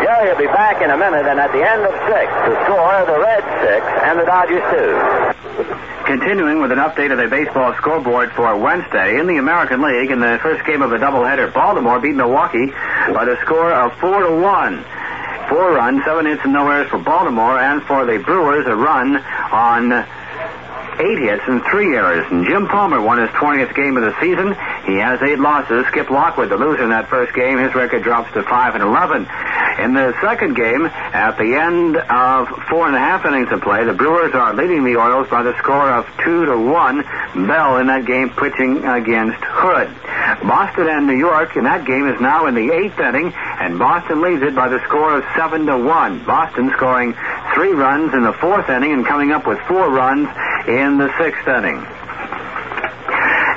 Jerry will be back in a minute, and at the end of 6, the score, the Reds 6 and the Dodgers 2. Continuing with an update of the baseball scoreboard for Wednesday in the American League, in the first game of the doubleheader, Baltimore beat Milwaukee by the score of 4-1. 4 runs, 7 hits and no errors for Baltimore, and for the Brewers, a run on 8 hits and 3 errors. And Jim Palmer won his 20th game of the season. He has 8 losses. Skip Lockwood, the loser in that first game, his record drops to 5-11. In the second game, at the end of 4.5 innings of play, the Brewers are leading the Orioles by the score of 2-1. Bell in that game pitching against Hood. Boston and New York in that game is now in the 8th inning, and Boston leads it by the score of 7-1. Boston scoring 3 runs in the 4th inning and coming up with 4 runs in the 6th inning.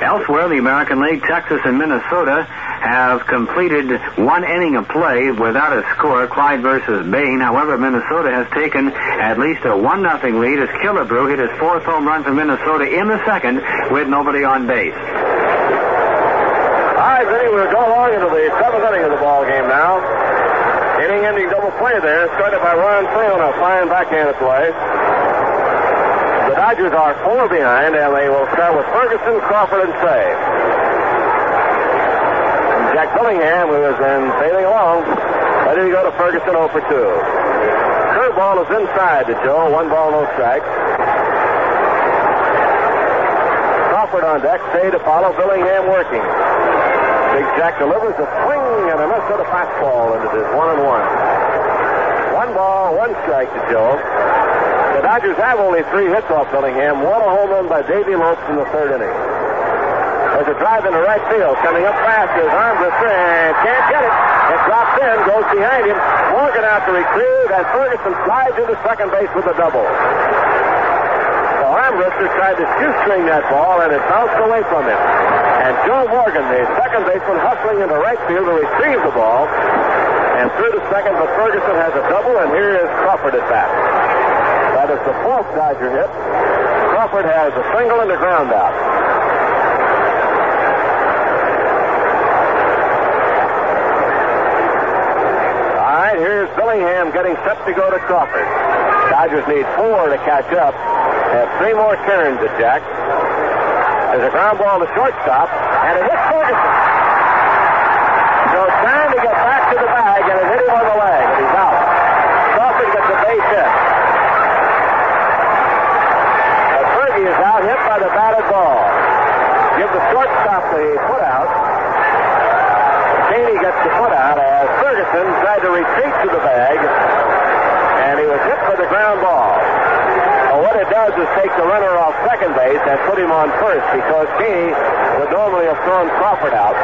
Elsewhere, the American League, Texas and Minnesota have completed 1 inning of play without a score, Clyde versus Bain. However, Minnesota has taken at least a 1-0 lead as Killebrew hit his 4th home run for Minnesota in the second with nobody on base. All right, Vinny, we'll go along into the 7th inning of the ball game now. Inning-ending double play there, started by Ron Cey on a fine backhanded play. The Dodgers are 4 behind, and they will start with Ferguson, Crawford, and Cey. Jack Billingham, who has been sailing along, ready to go to Ferguson 0-2. Curveball is inside to Joe. 1 ball, no strikes. Crawford on deck. Cey to follow. Billingham working. Big Jack delivers a swing and a miss to the fastball, and it is 1-1. 1 ball, 1 strike to Joe. The Dodgers have only 3 hits off Billingham. 1 a home run by Davey Lopes in the 3rd inning. There's a drive into right field. Coming up fast is Armbrister, and can't get it. It drops in, goes behind him. Morgan out to retrieve, and Ferguson slides into second base with a double. So Armbrister tried to shoestring that ball, and it bounced away from him. And Joe Morgan, the second baseman, hustling into right field to retrieve the ball. And through to second, but Ferguson has a double, and here is Crawford at bat. That is the 4th Dodger hit. Crawford has a single and a ground out. All right, here's Billingham getting set to go to Crawford. Dodgers need 4 to catch up. Have 3 more turns at Jack. There's a ground ball to shortstop, and it hits Ferguson. So trying to get back to the bag and it hit him on the leg, and he's out. Crawford gets a base hit. But Fergie is out, hit by the batted ball. Give the shortstop the put out. Chaney gets the put out as Ferguson tried to retreat to the bag, and he was hit for the ground ball. Well, what it does is take the runner off second base and put him on first, because Chaney would normally have thrown Crawford out.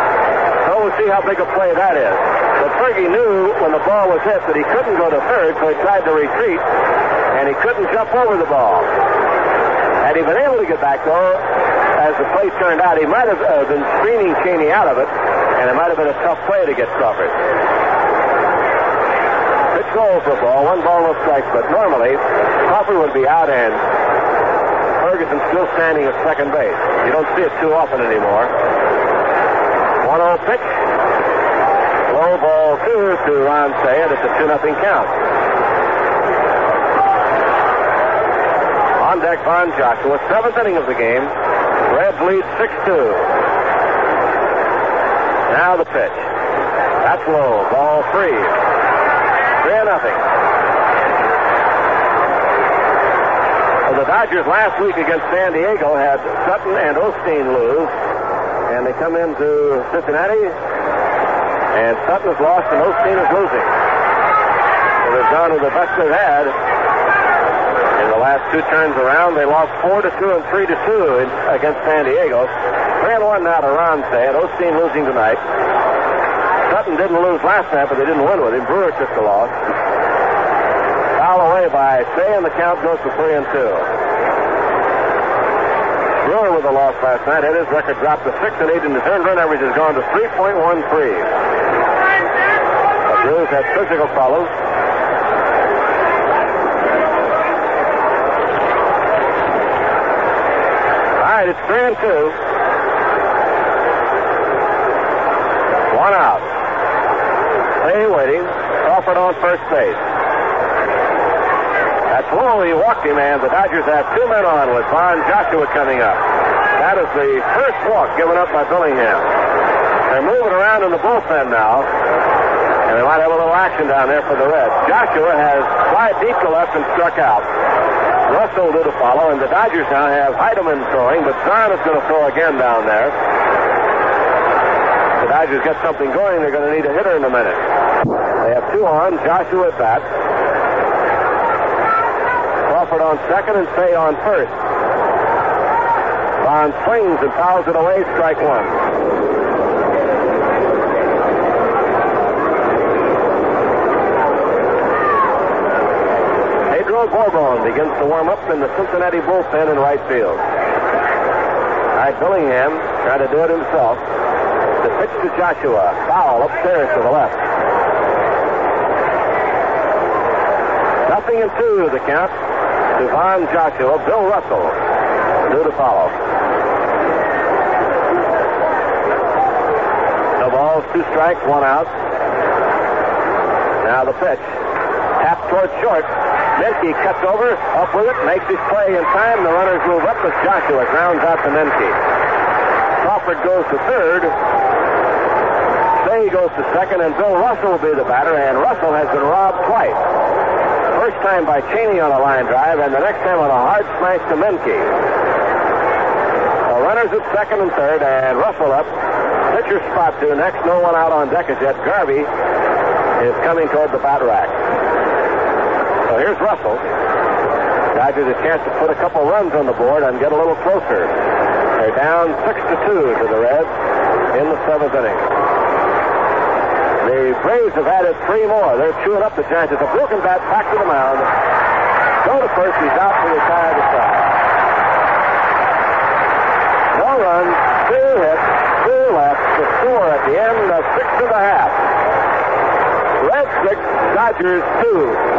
So we'll see how big a play that is. But Fergie knew when the ball was hit that he couldn't go to third, so he tried to retreat, and he couldn't jump over the ball. Had he been able to get back, though, as the play turned out, he might have been screening Chaney out of it, and it might have been a tough play to get Crawford. Pitch goal for a ball, 1 ball, no strikes, but normally Crawford would be out and Ferguson still standing at second base. You don't see it too often anymore. 1-0 pitch. Low ball 2 to Ron Cey, and it's a 2-0 count. On deck, Von Joshua, 7th inning of the game. Reds lead 6-2. Now the pitch. That's low. Ball 3. 3-0. Well, the Dodgers last week against San Diego had Sutton and Osteen lose, and they come into Cincinnati, and Sutton has lost and Osteen is losing. So they've gone to the best they've had. In the last 2 turns around, they lost 4-2 and 3-2 against San Diego. 3-1 now to Ron Cey, and Osteen losing tonight. Sutton didn't lose last night, but they didn't win with him. Brewer took the loss. Foul away by Cey, and the count goes to 3-2. Brewer with a loss last night had his record dropped to 6-8, and his earned run average has gone to 3.13. But Brewers had physical problems. It's 3-2. 1 out. Cey waiting. Crawford on first base. That's low. He walked him, and the Dodgers have 2 men on with Von Joshua coming up. That is the first walk given up by Billingham. They're moving around in the bullpen now, and they might have a little action down there for the Reds. Joshua has flied deep to left and struck out. Russell did a follow, and the Dodgers now have Heidemann throwing, but Zahn is going to throw again down there. If the Dodgers get something going, they're going to need a hitter in a minute. They have 2 on, Joshua at bat. Crawford on second and Cey on first. Vaughn swings and fouls it away, strike 1. Bourbon begins to warm up in the Cincinnati bullpen in right field. All right, Billingham trying to do it himself. The pitch to Joshua. Foul upstairs to the left. 0-2 the count to Von Joshua. Bill Russell 2 to follow. No balls, 2 strikes, 1 out. Now the pitch. Tap toward short. Menke cuts over, up with it, makes his play in time. The runners move up as Joshua grounds out to Menke. Crawford goes to third. Cey goes to second, and Bill Russell will be the batter, and Russell has been robbed twice. First time by Chaney on a line drive, and the next time on a hard smash to Menke. So runners at second and third, and Russell up. Pitcher spot 2 next. No one out on deck as yet. Garvey is coming toward the bat rack. So here's Russell. Dodgers a chance to put a couple runs on the board and get a little closer. They're down 6-2 to the Reds in the 7th inning. The Braves have added 3 more. They're chewing up the chances. A broken bat back to the mound. Go to first. He's out to retire the side. No runs, 2 hits, 2 left. The score at the end of 6 1/2. Reds 6, Dodgers 2.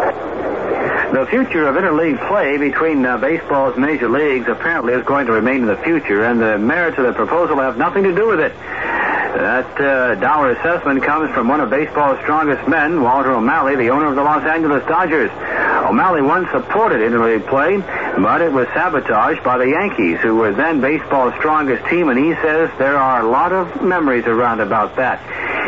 The future of interleague play between baseball's major leagues apparently is going to remain in the future, and the merits of the proposal have nothing to do with it. That dollar assessment comes from one of baseball's strongest men, Walter O'Malley, the owner of the Los Angeles Dodgers. O'Malley once supported interleague play, but it was sabotaged by the Yankees, who were then baseball's strongest team, and he says there are a lot of memories around about that.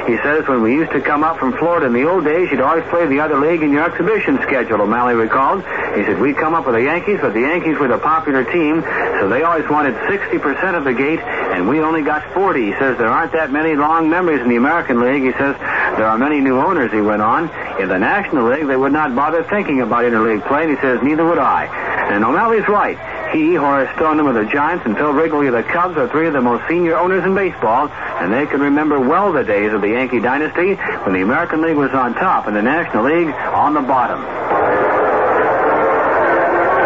He says, when we used to come up from Florida in the old days, you'd always play the other league in your exhibition schedule, O'Malley recalled. He said, we'd come up with the Yankees, but the Yankees were the popular team, so they always wanted 60% of the gate, and we only got 40. He says, there aren't that many long memories in the American League. He says, there are many new owners, he went on. In the National League, they would not bother thinking about interleague play, and he says, neither would I. And O'Malley's right. He, Horace Stoneham of the Giants, and Phil Wrigley of the Cubs are three of the most senior owners in baseball, and they can remember well the days of the Yankee dynasty when the American League was on top and the National League on the bottom.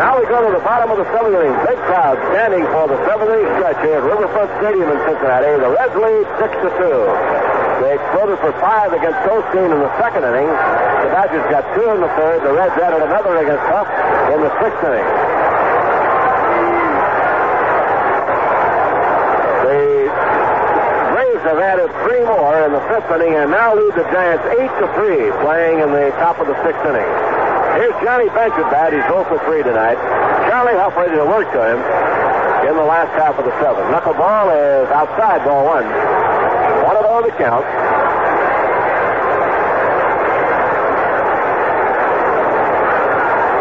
Now we go to the bottom of the seventh inning. Big crowd standing for the seventh inning stretch here at Riverfront Stadium in Cincinnati. The Reds lead 6-2. They exploded for 5 against Osteen in the second inning. The Dodgers got 2 in the third. The Reds added another against Huff in the sixth inning. Have added 3 more in the fifth inning and now lead the Giants 8-3 playing in the top of the sixth inning. Here's Johnny Bench at bat. He's 0 for 3 tonight. Charlie Huff ready to work to him in the last half of the seventh. Knuckleball is outside, ball 1. 1-0 the count.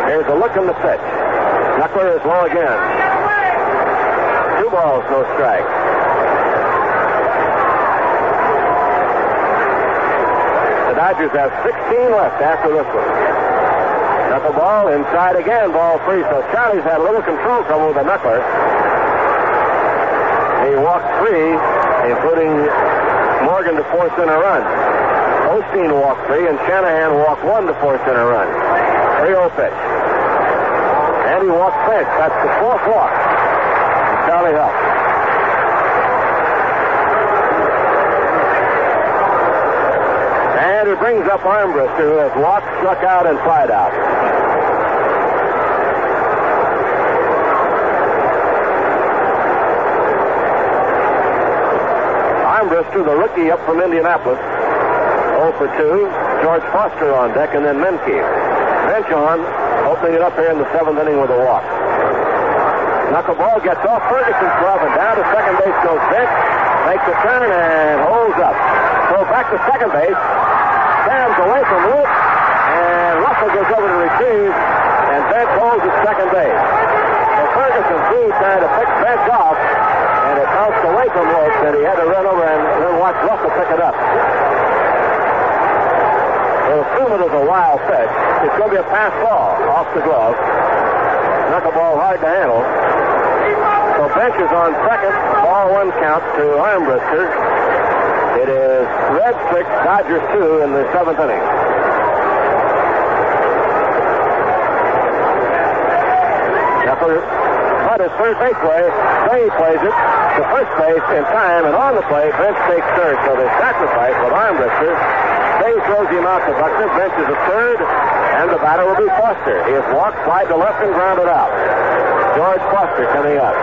Here's a look in the pitch. Knuckler is low again. 2 balls, no strike. The Dodgers have 16 left after this one. Knuckleball inside again, ball 3. So Charlie's had a little control trouble with the knuckler. He walked 3, including Morgan to force in a run. Osteen walked 3, and Shanahan walked 1 to force in a run. 3-0 pitch. And he walked Bench. That's the 4th walk. Charlie Huff. And it brings up Armbrister, who has walked, struck out, and flied out. Armbrister, the rookie up from Indianapolis, 0 for 2. George Foster on deck, and then Menke. Bench on, opening it up here in the seventh inning with a walk. Knuckleball gets off Ferguson's glove, and down to second base goes Bench. Makes a turn and holds up. So back to second base. Stands away from Root, and Russell goes over to retrieve, and Bench holds at second base. So Ferguson C trying to pick Bench off, and it bounced away from Lopes, and he had to run over and then watch Russell pick it up. We'll assume it is a wild pitch. It's going to be a pass ball off the glove. Knuckleball hard to handle. So Bench is on second. Ball 1 count to Armbrister. It is Reds 6, Dodgers 2 in the seventh inning. Knuckler, but his third base play, Day plays it to first base in time, and on the play, Bench takes third. So they sacrifice with Armbrister. Day throws him out to Buckner. Bench is a third, and the batter will be Foster. He has walked, slide to left, and grounded out. George Foster coming up.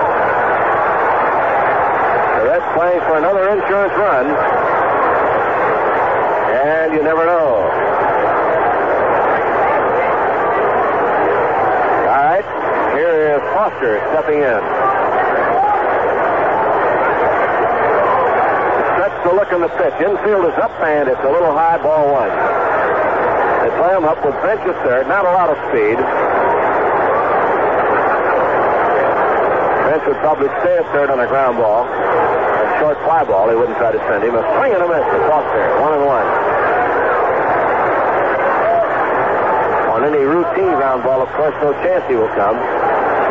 The Reds playing for another insurance run. And you never know. All right. Here is Foster stepping in. Stretch the look in the pitch. Infield is up, and it's a little high, ball 1. They play him up with Bench at third. Not a lot of speed. Bench would probably stay at third on a ground ball. A short fly ball. He wouldn't try to send him. A swing and a miss to Foster. 1-1. On any routine ground ball, of course, no chance he will come.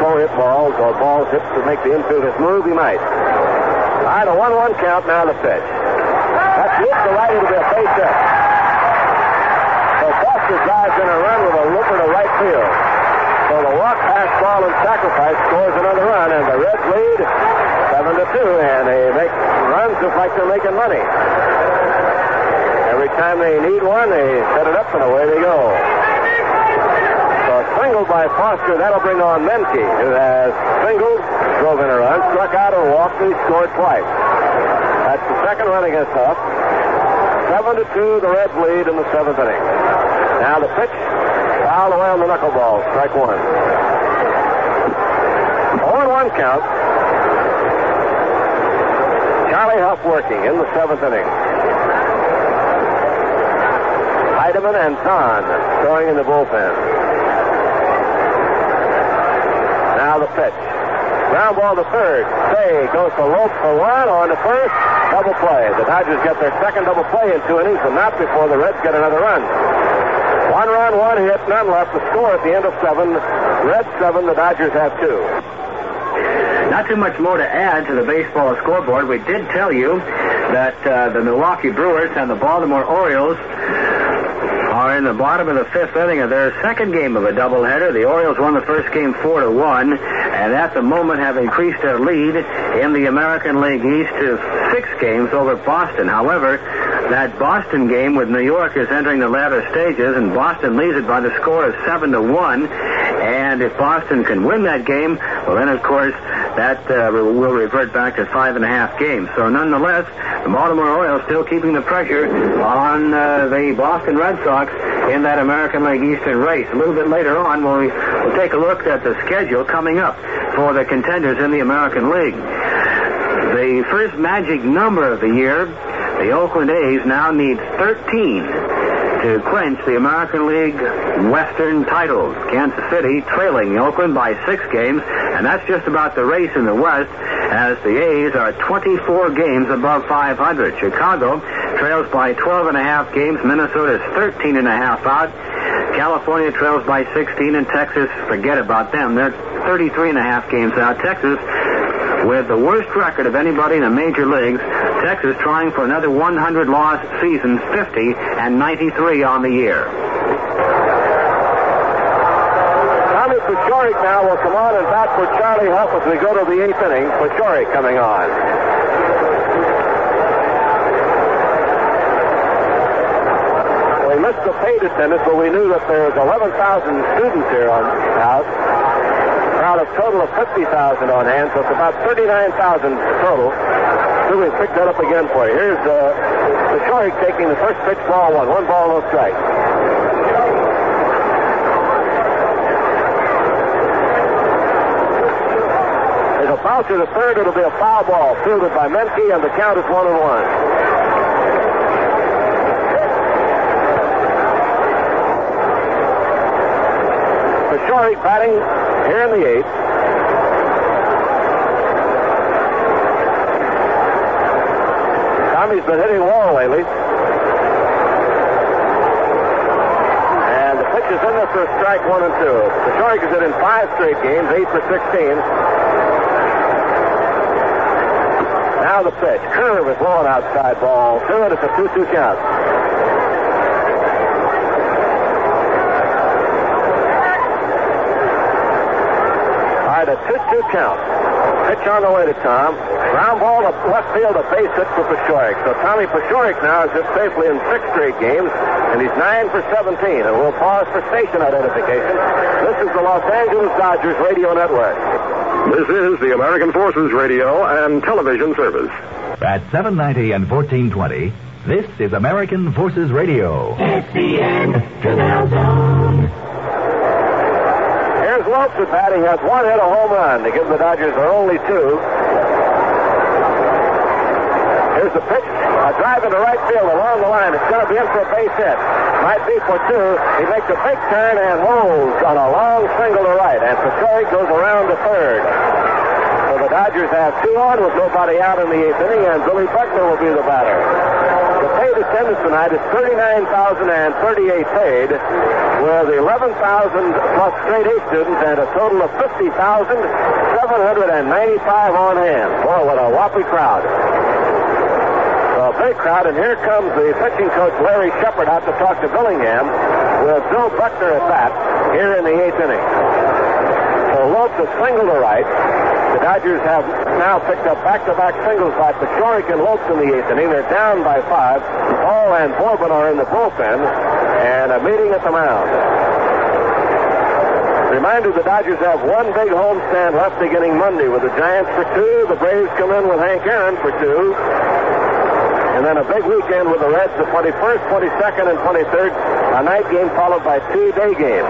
Slow hit balls or balls hit to make the infielders move, he might. All right, a 1-1 count, now the pitch. That's hit to right, it'll be a base hit. So Foster drives in a run with a looper to right field. So the walk, pass, ball, and sacrifice scores another run, and the Reds lead 7-2, and they make runs just like they're making money. Every time they need one, they set it up, and away they go. So a single by Foster, that'll bring on Menke, who has singled, drove in a run, struck out, and walked, and he scored twice. That's the second run against Huff. 7-2, the Reds lead in the seventh inning. Now the pitch. Fouled away on the knuckleball. Strike 1. 0-1 count. Charlie Huff working in the seventh inning. Heidemann, and Zahn throwing in the bullpen. Now the pitch. Ground ball to third. Cey goes to Lopes for one, on to first. Double play. The Dodgers get their second double play in 2 innings, but not before the Reds get another run. 1 run, 1 hit, none left. The score at the end of 7. Reds 7, the Dodgers have 2. Not too much more to add to the baseball scoreboard. We did tell you that the Milwaukee Brewers and the Baltimore Orioles are in the bottom of the 5th inning of their second game of a doubleheader. The Orioles won the first game 4-1, and at the moment have increased their lead in the American League East to 6 games over Boston. However, that Boston game with New York is entering the latter stages, and Boston leads it by the score of 7-1. And if Boston can win that game, well, then, of course, that will revert back to 5.5 games. So, nonetheless, the Baltimore Orioles still keeping the pressure on the Boston Red Sox in that American League Eastern race. A little bit later on, we'll take a look at the schedule coming up for the contenders in the American League. The first magic number of the year, the Oakland A's now need 13 to clinch the American League Western titles. Kansas City trailing Oakland by 6 games, and that's just about the race in the West, as the A's are 24 games above 500. Chicago trails by 12.5 games. Minnesota is 13.5 out. California trails by 16, and Texas, forget about them. They're 33.5 games out. Texas, with the worst record of anybody in the major leagues, Texas trying for another 100-loss season, 50-93 on the year. Tommy Paciorek now will come on and bat for Charlie Huff as we go to the 8th inning. Paciorek coming on. We missed the paid attendance, but we knew that there's 11,000 students here on the house. Crowd of total of 50,000 on hand, so it's about 39,000 total. So we'll pick that up again for you. Here's Paciorek taking the first pitch, ball 1. 1 ball, no strike. There's a bouncer to third. It'll be a foul ball fielded by Menke, and the count is 1-1. Paciorek batting here in the 8th. Tommy's been hitting well lately. And the pitch is in there for a strike, 1 and 2. Paciorek is in 5 straight games, 8 for 16. Now the pitch. Curve is low and outside, ball 2, and it's a 2-2 count. A 2-2 count. Pitch on the way to Tom. Ground ball to left field, a base hit for Paciorek. So Tommy Paciorek now is just safely in 6 straight games, and he's 9 for 17. And we'll pause for station identification. This is the Los Angeles Dodgers Radio Network. This is the American Forces Radio and Television Service. At 790 and 1420, this is American Forces Radio. It's the end to the zone. Here's Lopes at bat. He has 1 hit, a home run to give the Dodgers their only 2. Here's the pitch. A drive into right field along the line. It's going to be in for a base hit. Might be for 2. He makes a big turn and rolls on a long single to right. And Paciorek goes around to third. So the Dodgers have 2 on with nobody out in the 8th inning, and Billy Buckner will be the batter. The paid attendance tonight is 39,038 paid, with 11,000 plus straight A students and a total of 50,795 on hand. Boy, what a whopping crowd. A big crowd, and here comes the pitching coach, Larry Shepard, out to talk to Billingham, with Bill Buckner at bat here in the 8th inning. So Lopes is single to right. The Dodgers have now picked up back-to-back singles by Paciorek and Lopes in the 8th inning. They're down by 5. Hall and Corbin are in the bullpen, and a meeting at the mound. Reminder, the Dodgers have 1 big homestand left beginning Monday with the Giants for 2. The Braves come in with Hank Aaron for 2. And then a big weekend with the Reds, the 21st, 22nd, and 23rd. A night game followed by 2 day games.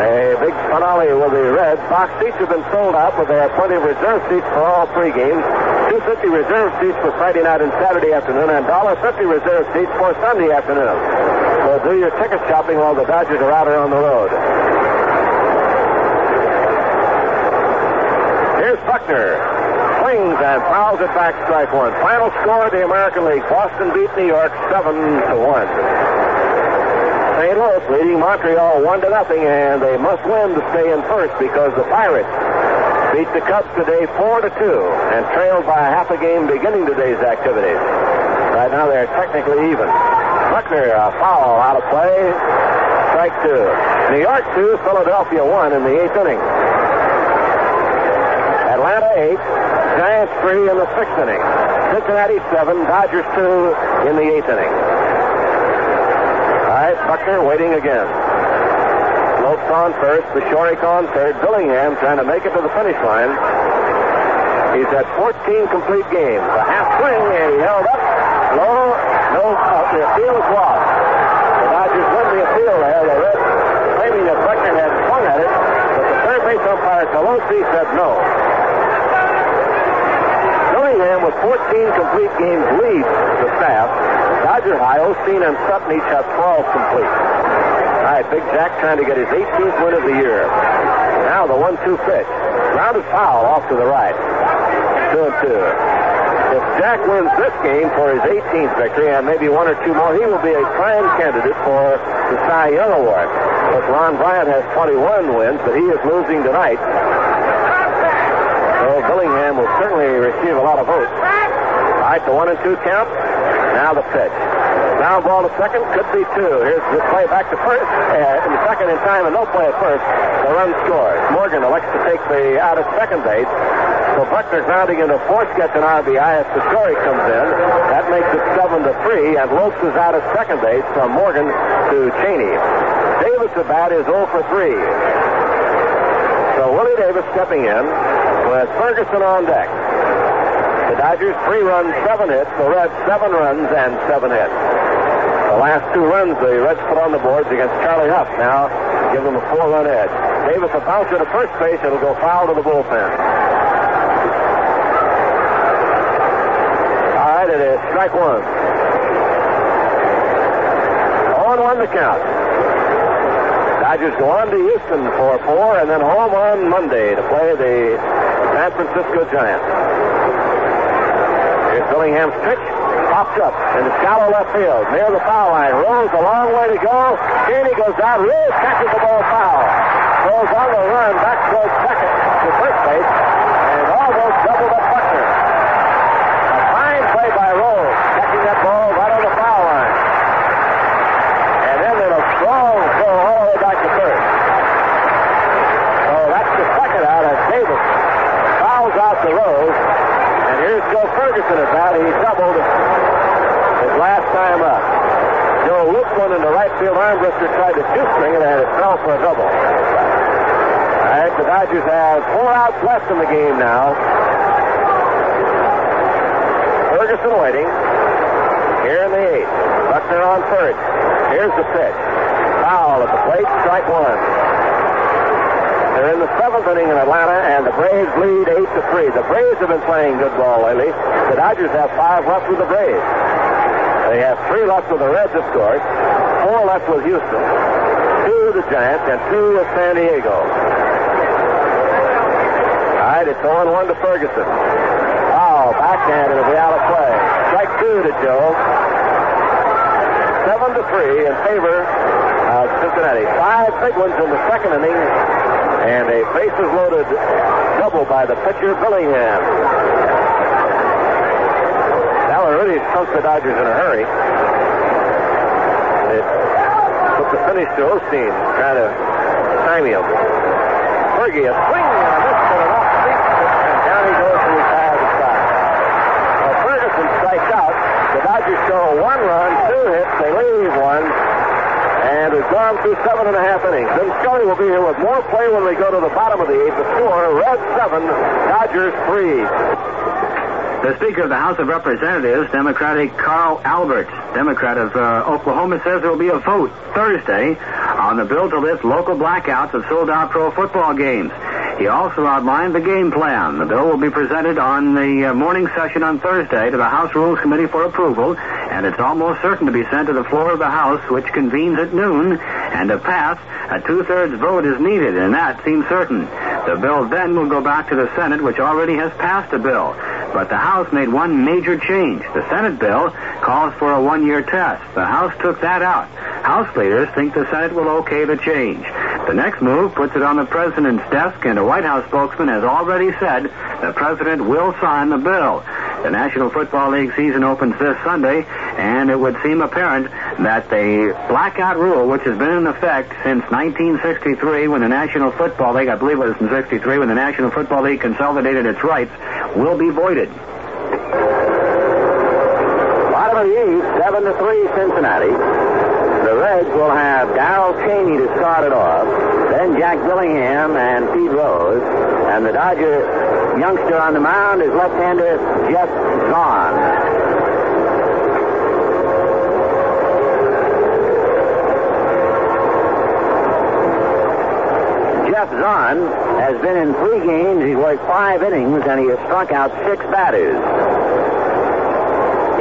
A big finale with the Reds. Box seats have been sold out, but they have plenty of reserve seats for all 3 games. $2.50 reserve seats for Friday night and Saturday afternoon, and $1.50 reserve seats for Sunday afternoon. So do your ticket shopping while the Dodgers are out here on the road. Here's Buckner. Swings and fouls it back, strike one. Final score of the American League. Boston beat New York 7-1. St. Louis leading Montreal 1-0, and they must win to stay in first because the Pirates beat the Cubs today 4-2 and trailed by a half a game beginning today's activities. Right now they're technically even. Buckner, a foul out of play. Strike two. New York 2, Philadelphia 1 in the 8th inning. Atlanta 8, Giants 3 in the 6th inning. Cincinnati 7, Dodgers 2 in the 8th inning. All right, Buckner waiting again. Lopes on first, Bashoric on third. Billingham trying to make it to the finish line. He's had 14 complete games. A half swing, and he held up. Low, no out. The appeal is lost. The Dodgers win the appeal there. The Reds claiming that Buckner had swung at it, but the third base umpire, Colosi, said no. Billingham with 14 complete games leads the staff. Dodger high, Osteen and Sutton each have 12 complete. All right, Big Jack trying to get his 18th win of the year. Now the 1-2 pitch. Grounded foul off to the right. 2-2. If Jack wins this game for his 18th victory and maybe one or two more, he will be a prime candidate for the Cy Young Award. But Ron Bryant has 21 wins, but he is losing tonight. So Billingham will certainly receive a lot of votes. All right, the 1-2 count. Now the pitch. Ground ball to second, could be two. Here's the play back to first. In the second in time and no play at first. The run scores. Morgan elects to take the out at second base. So Buckner grounding into fourth, gets an RBI as Bashoric comes in. That makes it 7-3, and Lopes is out at second base from Morgan to Chaney. Davis at bat is 0 for 3. So Willie Davis stepping in with Ferguson on deck. The Dodgers 3 runs, 7 hits. The Reds 7 runs and 7 hits. The last 2 runs the Reds put on the boards against Charlie Huff. Now give them a 4-run edge. Davis a bouncer to first base. It'll go foul to the bullpen. All right, it is strike one. 0-1 the count. Dodgers go on to Houston for 4 and then home on Monday to play the San Francisco Giants. Here's Billingham's pitch. Pops up in the shallow left field near the foul line. Rolls a long way to go. Chaney goes out. Rose catches the ball foul. Goes on the run back towards second to first base and almost doubled up Buckner. A fine play by Rose, catching that ball right on the foul line. And then in a strong throw all the way back to third. So that's the second out as Davis fouls out to Rose. And here's Joe Ferguson at bat. He doubled his last time up. Joe looped one in the right field. Armbrister tried to shoestring it, and it fell for a double. All right, the Dodgers have 4 outs left in the game now. Ferguson waiting. Here in the 8th. Buckner on third. Here's the pitch. Foul at the plate. Strike one. They're in the 7th inning in Atlanta, and the Braves lead 8-3. The Braves have been playing good ball lately. The Dodgers have 5 left with the Braves. They have 3 left with the Reds, of course. 4 left with Houston. 2 with the Giants, and 2 with San Diego. All right, it's 0-1 to Ferguson. Foul, backhand, it'll be out of play. Strike 2 to Joe. 7-3 in favor of Cincinnati. 5 big ones in the 2nd inning. And a bases-loaded double by the pitcher, Billingham. That one really sunk the Dodgers in a hurry. It put the finish to Osteen, trying to time him. Fergie, a swing and a miss, but an off-speed, and down he goes to retire the side. Well, Ferguson strikes out. The Dodgers show 1 run, 2 hits. They leave 1. And we've gone through 7.5 innings. Then Scully will be here with more play when we go to the bottom of the 8th. The score, Reds 7, Dodgers 3. The Speaker of the House of Representatives, Democratic Carl Albert, Democrat of Oklahoma, says there will be a vote Thursday on the bill to lift local blackouts of sold-out pro football games. He also outlined the game plan. The bill will be presented on the morning session on Thursday to the House Rules Committee for approval, and it's almost certain to be sent to the floor of the House, which convenes at noon, and to pass, a two-thirds vote is needed, and that seems certain. The bill then will go back to the Senate, which already has passed a bill. But the House made one major change. The Senate bill calls for a one-year test. The House took that out. House leaders think the Senate will okay the change. The next move puts it on the President's desk, and a White House spokesman has already said the President will sign the bill. The National Football League season opens this Sunday, and it would seem apparent that the blackout rule, which has been in effect since 1963 when the National Football League, I believe it was in 63, when the National Football League consolidated its rights, will be voided. Bottom of the eighth, 7-3 Cincinnati. The Reds will have Darrel Chaney to start it off, then Jack Billingham and Pete Rose, and the Dodger youngster on the mound is left-hander Jeff Zahn. Jeff Zahn has been in 3 games. He's worked 5 innings, and he has struck out 6 batters.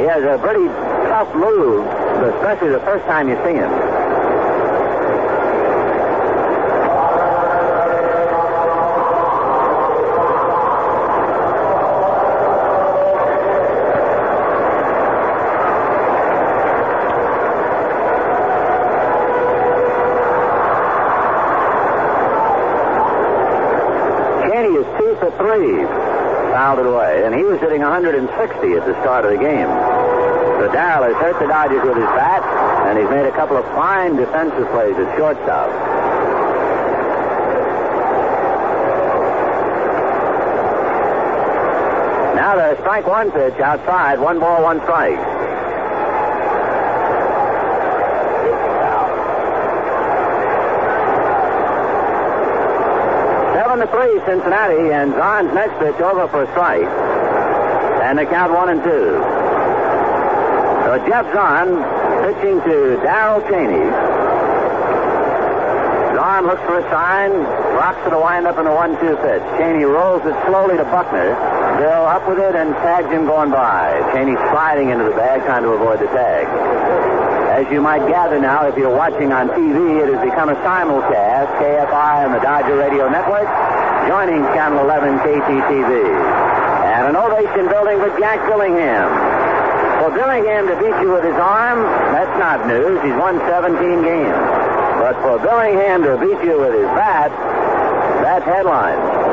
He has a pretty tough move, especially the first time you see him. Chaney is 2 for 3, fouled it away, and he was hitting 160 at the start of the game. So Darrel has hurt the Dodgers with his bat, and he's made a couple of fine defensive plays at shortstop. Now the strike one pitch outside, 1 ball, 1 strike. To 3 Cincinnati, and Zahn's next pitch over for a strike, and they count 1-2. So Jeff Zahn pitching to Darrel Chaney. Zahn looks for a sign, rocks to the windup in the 1-2 pitch. Chaney rolls it slowly to Buckner. Bill up with it and tags him going by. Chaney sliding into the bag, trying to avoid the tag. As you might gather now, if you're watching on TV, it has become a simulcast, KFI and the Dodger Radio Network, joining Channel 11 KTTV. And an ovation building for Jack Billingham. For Billingham to beat you with his arm, that's not news. He's won 17 games. But for Billingham to beat you with his bat, that's headlines.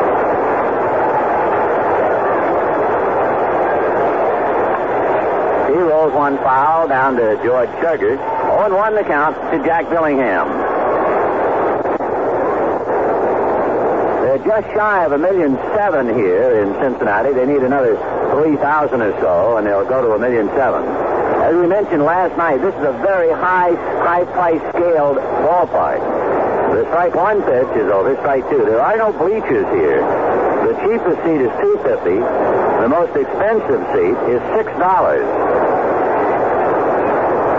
He rolls one foul down to George Sugar. 0-1 the count to Jack Billingham. They're just shy of 1.7 million here in Cincinnati. They need another 3,000 or so, and they'll go to 1.7 million. As we mentioned last night, this is a very high-price scaled ballpark. The strike one pitch is over, strike 2. There are no bleachers here. The cheapest seat is $2.50. The most expensive seat is $6.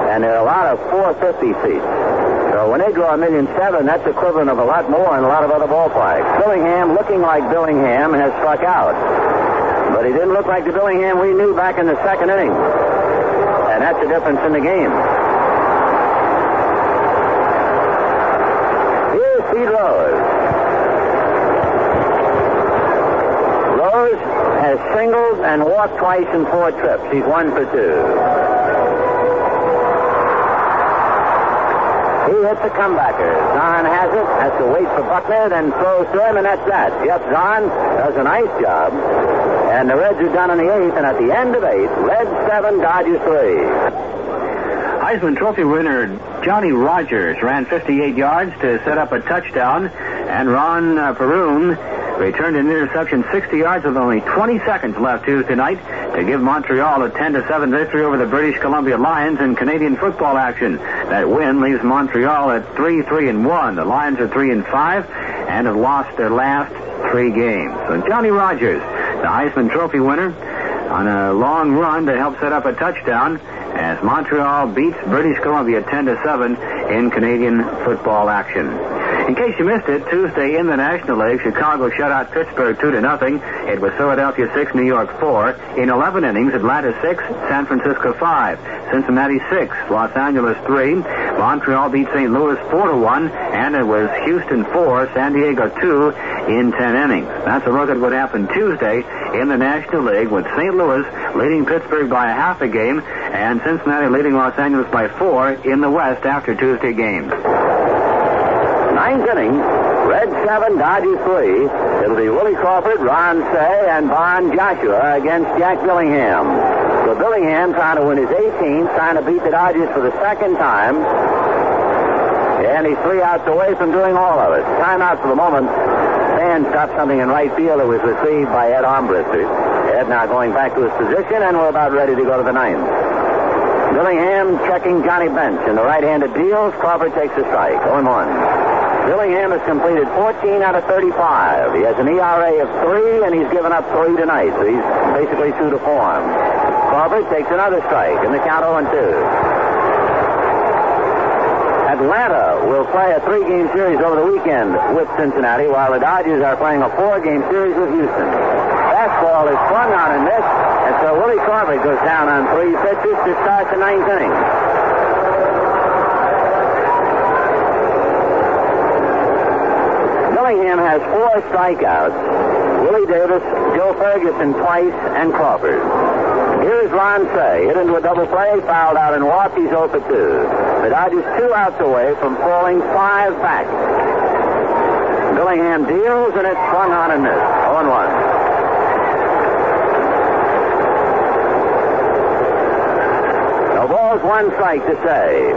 And there are a lot of $4.50 seats. So when they draw 1.7 million, that's equivalent of a lot more in a lot of other ballparks. Billingham, looking like Billingham, has struck out. But he didn't look like the Billingham we knew back in the second inning. And that's the difference in the game. Here's Pete Rose. Rose has singled and walked twice in 4 trips. He's 1 for 2. He hits a comebacker. Zahn has it, has to wait for Buckner, then throws to him, and that's that. Jeff Zahn does a nice job. And the Reds are done in the 8th, and at the end of 8, Reds 7, Dodgers 3. Heisman Trophy winner Johnny Rogers ran 58 yards to set up a touchdown, and Ron Perun returned an interception 60 yards with only 20 seconds left Tuesday night to give Montreal a 10-7 victory over the British Columbia Lions in Canadian football action. That win leaves Montreal at 3-3-1. The Lions are 3-5 and have lost their last 3 games. So Johnny Rogers, the Heisman Trophy winner, on a long run to help set up a touchdown as Montreal beats British Columbia 10-7 in Canadian football action. In case you missed it, Tuesday in the National League, Chicago shut out Pittsburgh 2-0. It was Philadelphia 6, New York 4. In 11 innings, Atlanta 6, San Francisco 5, Cincinnati 6, Los Angeles 3. Montreal beat St. Louis 4-1, and it was Houston 4, San Diego 2 in 10 innings. That's a look at what happened Tuesday in the National League, with St. Louis leading Pittsburgh by a half a game and Cincinnati leading Los Angeles by 4 in the West after Tuesday games. Ninth inning, Reds 7, Dodgers 3. It'll be Willie Crawford, Ron Cey, and Bon Joshua against Jack Billingham. So Billingham trying to win his 18th, trying to beat the Dodgers for the second time. And he's 3 outs away from doing all of it. Timeout for the moment. Fan stopped something in right field. It was retrieved by Ed Armbrister. Ed now going back to his position, and we're about ready to go to the ninth. Billingham checking Johnny Bench in the right-handed deals. Crawford takes a strike. 0-1. Billingham has completed 14 out of 35. He has an ERA of 3, and he's given up 3 tonight, so he's basically true to form. Crawford takes another strike, and the count 0-2. Atlanta will play a 3-game series over the weekend with Cincinnati, while the Dodgers are playing a 4-game series with Houston. Fastball is swung on and missed, and so Willie Crawford goes down on 3 pitches to start the ninth inning. Billingham has 4 strikeouts. Willie Davis, Joe Ferguson twice, and Crawford. Here's Ron Cey, hit into a double play, fouled out and walked. He's 0 for 2. The Dodgers 2 outs away from falling 5 back. Billingham deals, and it's swung on and missed. 0-1. No balls, 1 strike to Cey.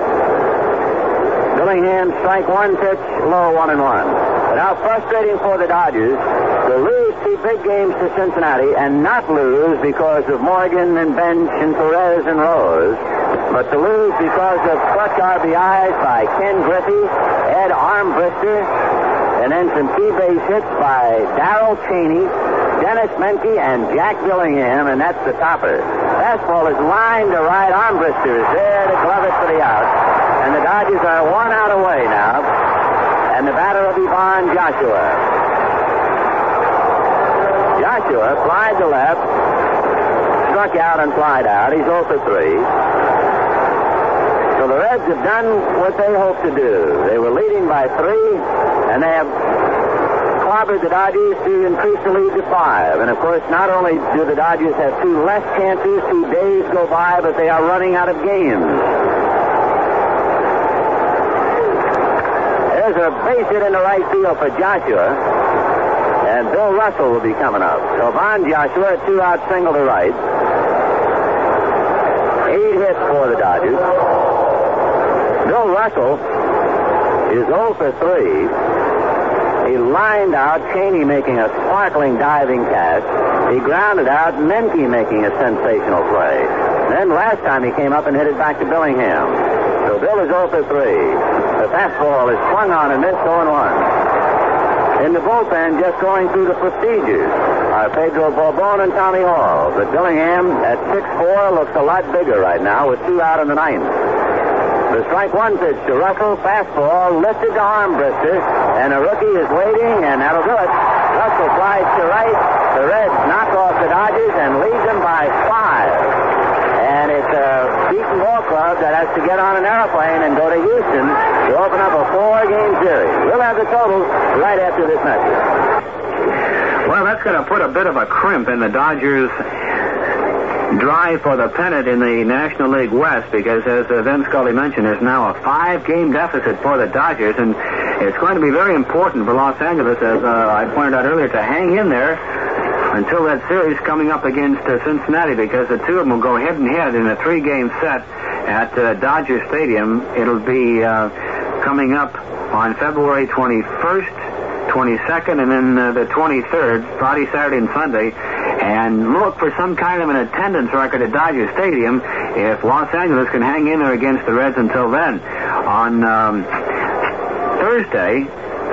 Billingham strike 1 pitch, low 1-1. But how frustrating for the Dodgers to lose 2 big games to Cincinnati and not lose because of Morgan and Bench and Perez and Rose, but to lose because of clutch RBIs by Ken Griffey, Ed Armbrister, and then some key base hits by Darrel Chaney, Denis Menke, and Jack Billingham, and that's the topper. Fastball is lined to right. Armbrister is there to glove it for the out. And the Dodgers are 1 out away now. And the batter will be Bon Joshua. Joshua flied to left, struck out and flied out. He's 0 for 3. So the Reds have done what they hoped to do. They were leading by 3, and they have clobbered the Dodgers to increase the lead to 5. And, of course, not only do the Dodgers have 2 less chances, 2 days go by, but they are running out of games. There's a base hit in the right field for Joshua, and Bill Russell will be coming up. So Bon Joshua, a 2-out single to right. 8 hits for the Dodgers. Bill Russell is 0 for 3. He lined out, Chaney making a sparkling diving catch. He grounded out, Menke making a sensational play. Then last time he came up and hit it back to Billingham. So Bill is 0 for 3. The fastball is swung on and missed 0-1. In the bullpen, just going through the procedures, are Pedro Bourbon and Tommy Hall. But Billingham at 6'4" looks a lot bigger right now with 2 out in the ninth. The strike 1 pitch to Russell, fastball lifted to Armbrister, and a rookie is waiting, and that'll do it. Russell flies to right. The Reds knock off the Dodgers and lead them by 5. And it's a beaten ball club that has to get on an airplane and go to Houston to open up a 4-game series. We'll have the total right after this message. Well, that's going to put a bit of a crimp in the Dodgers' drive for the pennant in the National League West, because as Vin Scully mentioned, there's now a 5-game deficit for the Dodgers, and it's going to be very important for Los Angeles, as I pointed out earlier, to hang in there until that series coming up against Cincinnati, because the 2 of them will go head-and-head in a 3-game set at Dodger Stadium. It'll be coming up on February 21st, 22nd, and then the 23rd, Friday, Saturday, and Sunday. And look for some kind of an attendance record at Dodger Stadium if Los Angeles can hang in there against the Reds until then. On Thursday,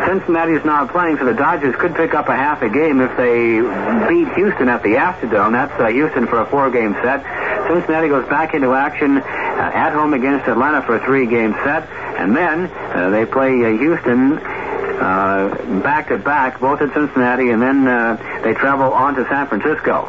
Cincinnati is not playing, so the Dodgers could pick up a half a game if they beat Houston at the Astrodome. That's Houston for a 4-game set. Cincinnati goes back into action at home against Atlanta for a 3-game set, and then they play Houston back-to-back, both at Cincinnati, and then they travel on to San Francisco.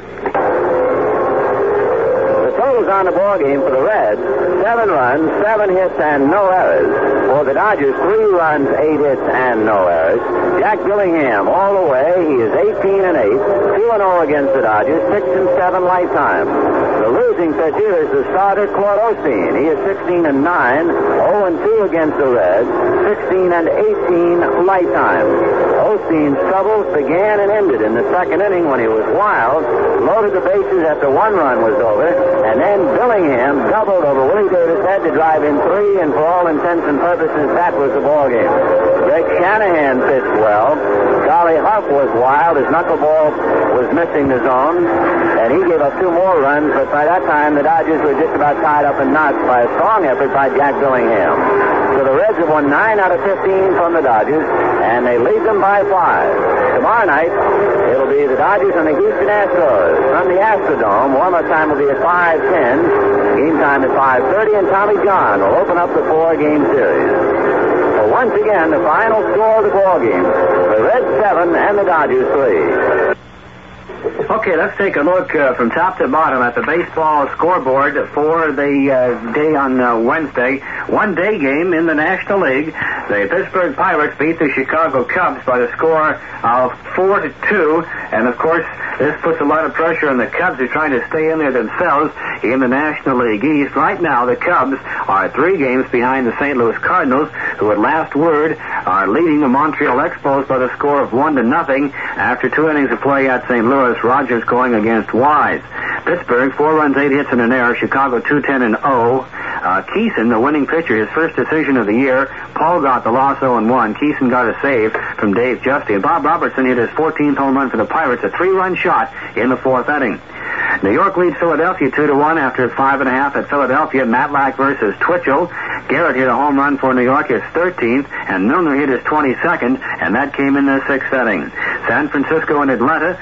The totals on the ball game for the Reds: 7 runs, 7 hits, and no errors. For the Dodgers, 3 runs, 8 hits, and no errors. Jack Billingham all the way. He is 18-8, 2-0 against the Dodgers, 6-7 lifetime. The losing pitcher is the starter, Claude Osteen. He is 16-9, 0-2 against the Reds, 16-18 lifetime. Osteen's troubles began and ended in the second inning when he was wild, loaded the bases after 1 run was over, and then Billingham doubled over Willie Davis' head to drive in 3, and for all intents and purposes, that was the ball game. Greg Shanahan pitched well. Charlie Huff was wild. His knuckleball was missing the zone, and he gave up 2 more runs, but by that time, the Dodgers were just about tied up in knots by a strong effort by Jack Billingham. So the Reds have won 9 out of 15 from the Dodgers, and they lead them by 5. Tomorrow night, it'll be the Dodgers and the Houston Astros from the Astrodome. Warm-up time will be at 5:10. Game time at 5:30, and Tommy John will open up the 4-game series. So once again, the final score of the ball game: the Reds 7 and the Dodgers 3. Okay, let's take a look from top to bottom at the baseball scoreboard for the day on Wednesday. One-day game in the National League. The Pittsburgh Pirates beat the Chicago Cubs by the score of 4-2. And, of course, this puts a lot of pressure on the Cubs, who are trying to stay in there themselves in the National League East. Right now, the Cubs are 3 games behind the St. Louis Cardinals, who at last word are leading the Montreal Expos by the score of 1-0 after 2 innings of play at St. Louis. Rogers going against Wise. Pittsburgh, 4 runs, 8 hits, and an error. Chicago 2-10-0. Keeson, the winning pitcher, his first decision of the year. Paul got the loss 0-1. Keeson got a save from Dave Justy. And Bob Robertson hit his 14th home run for the Pirates, a 3-run shot in the 4th inning. New York leads Philadelphia 2-1 after 5.5 at Philadelphia. Matlack versus Twitchell. Garrett hit a home run for New York, his 13th, and Milner hit his 22nd, and that came in the 6th inning. San Francisco and Atlanta.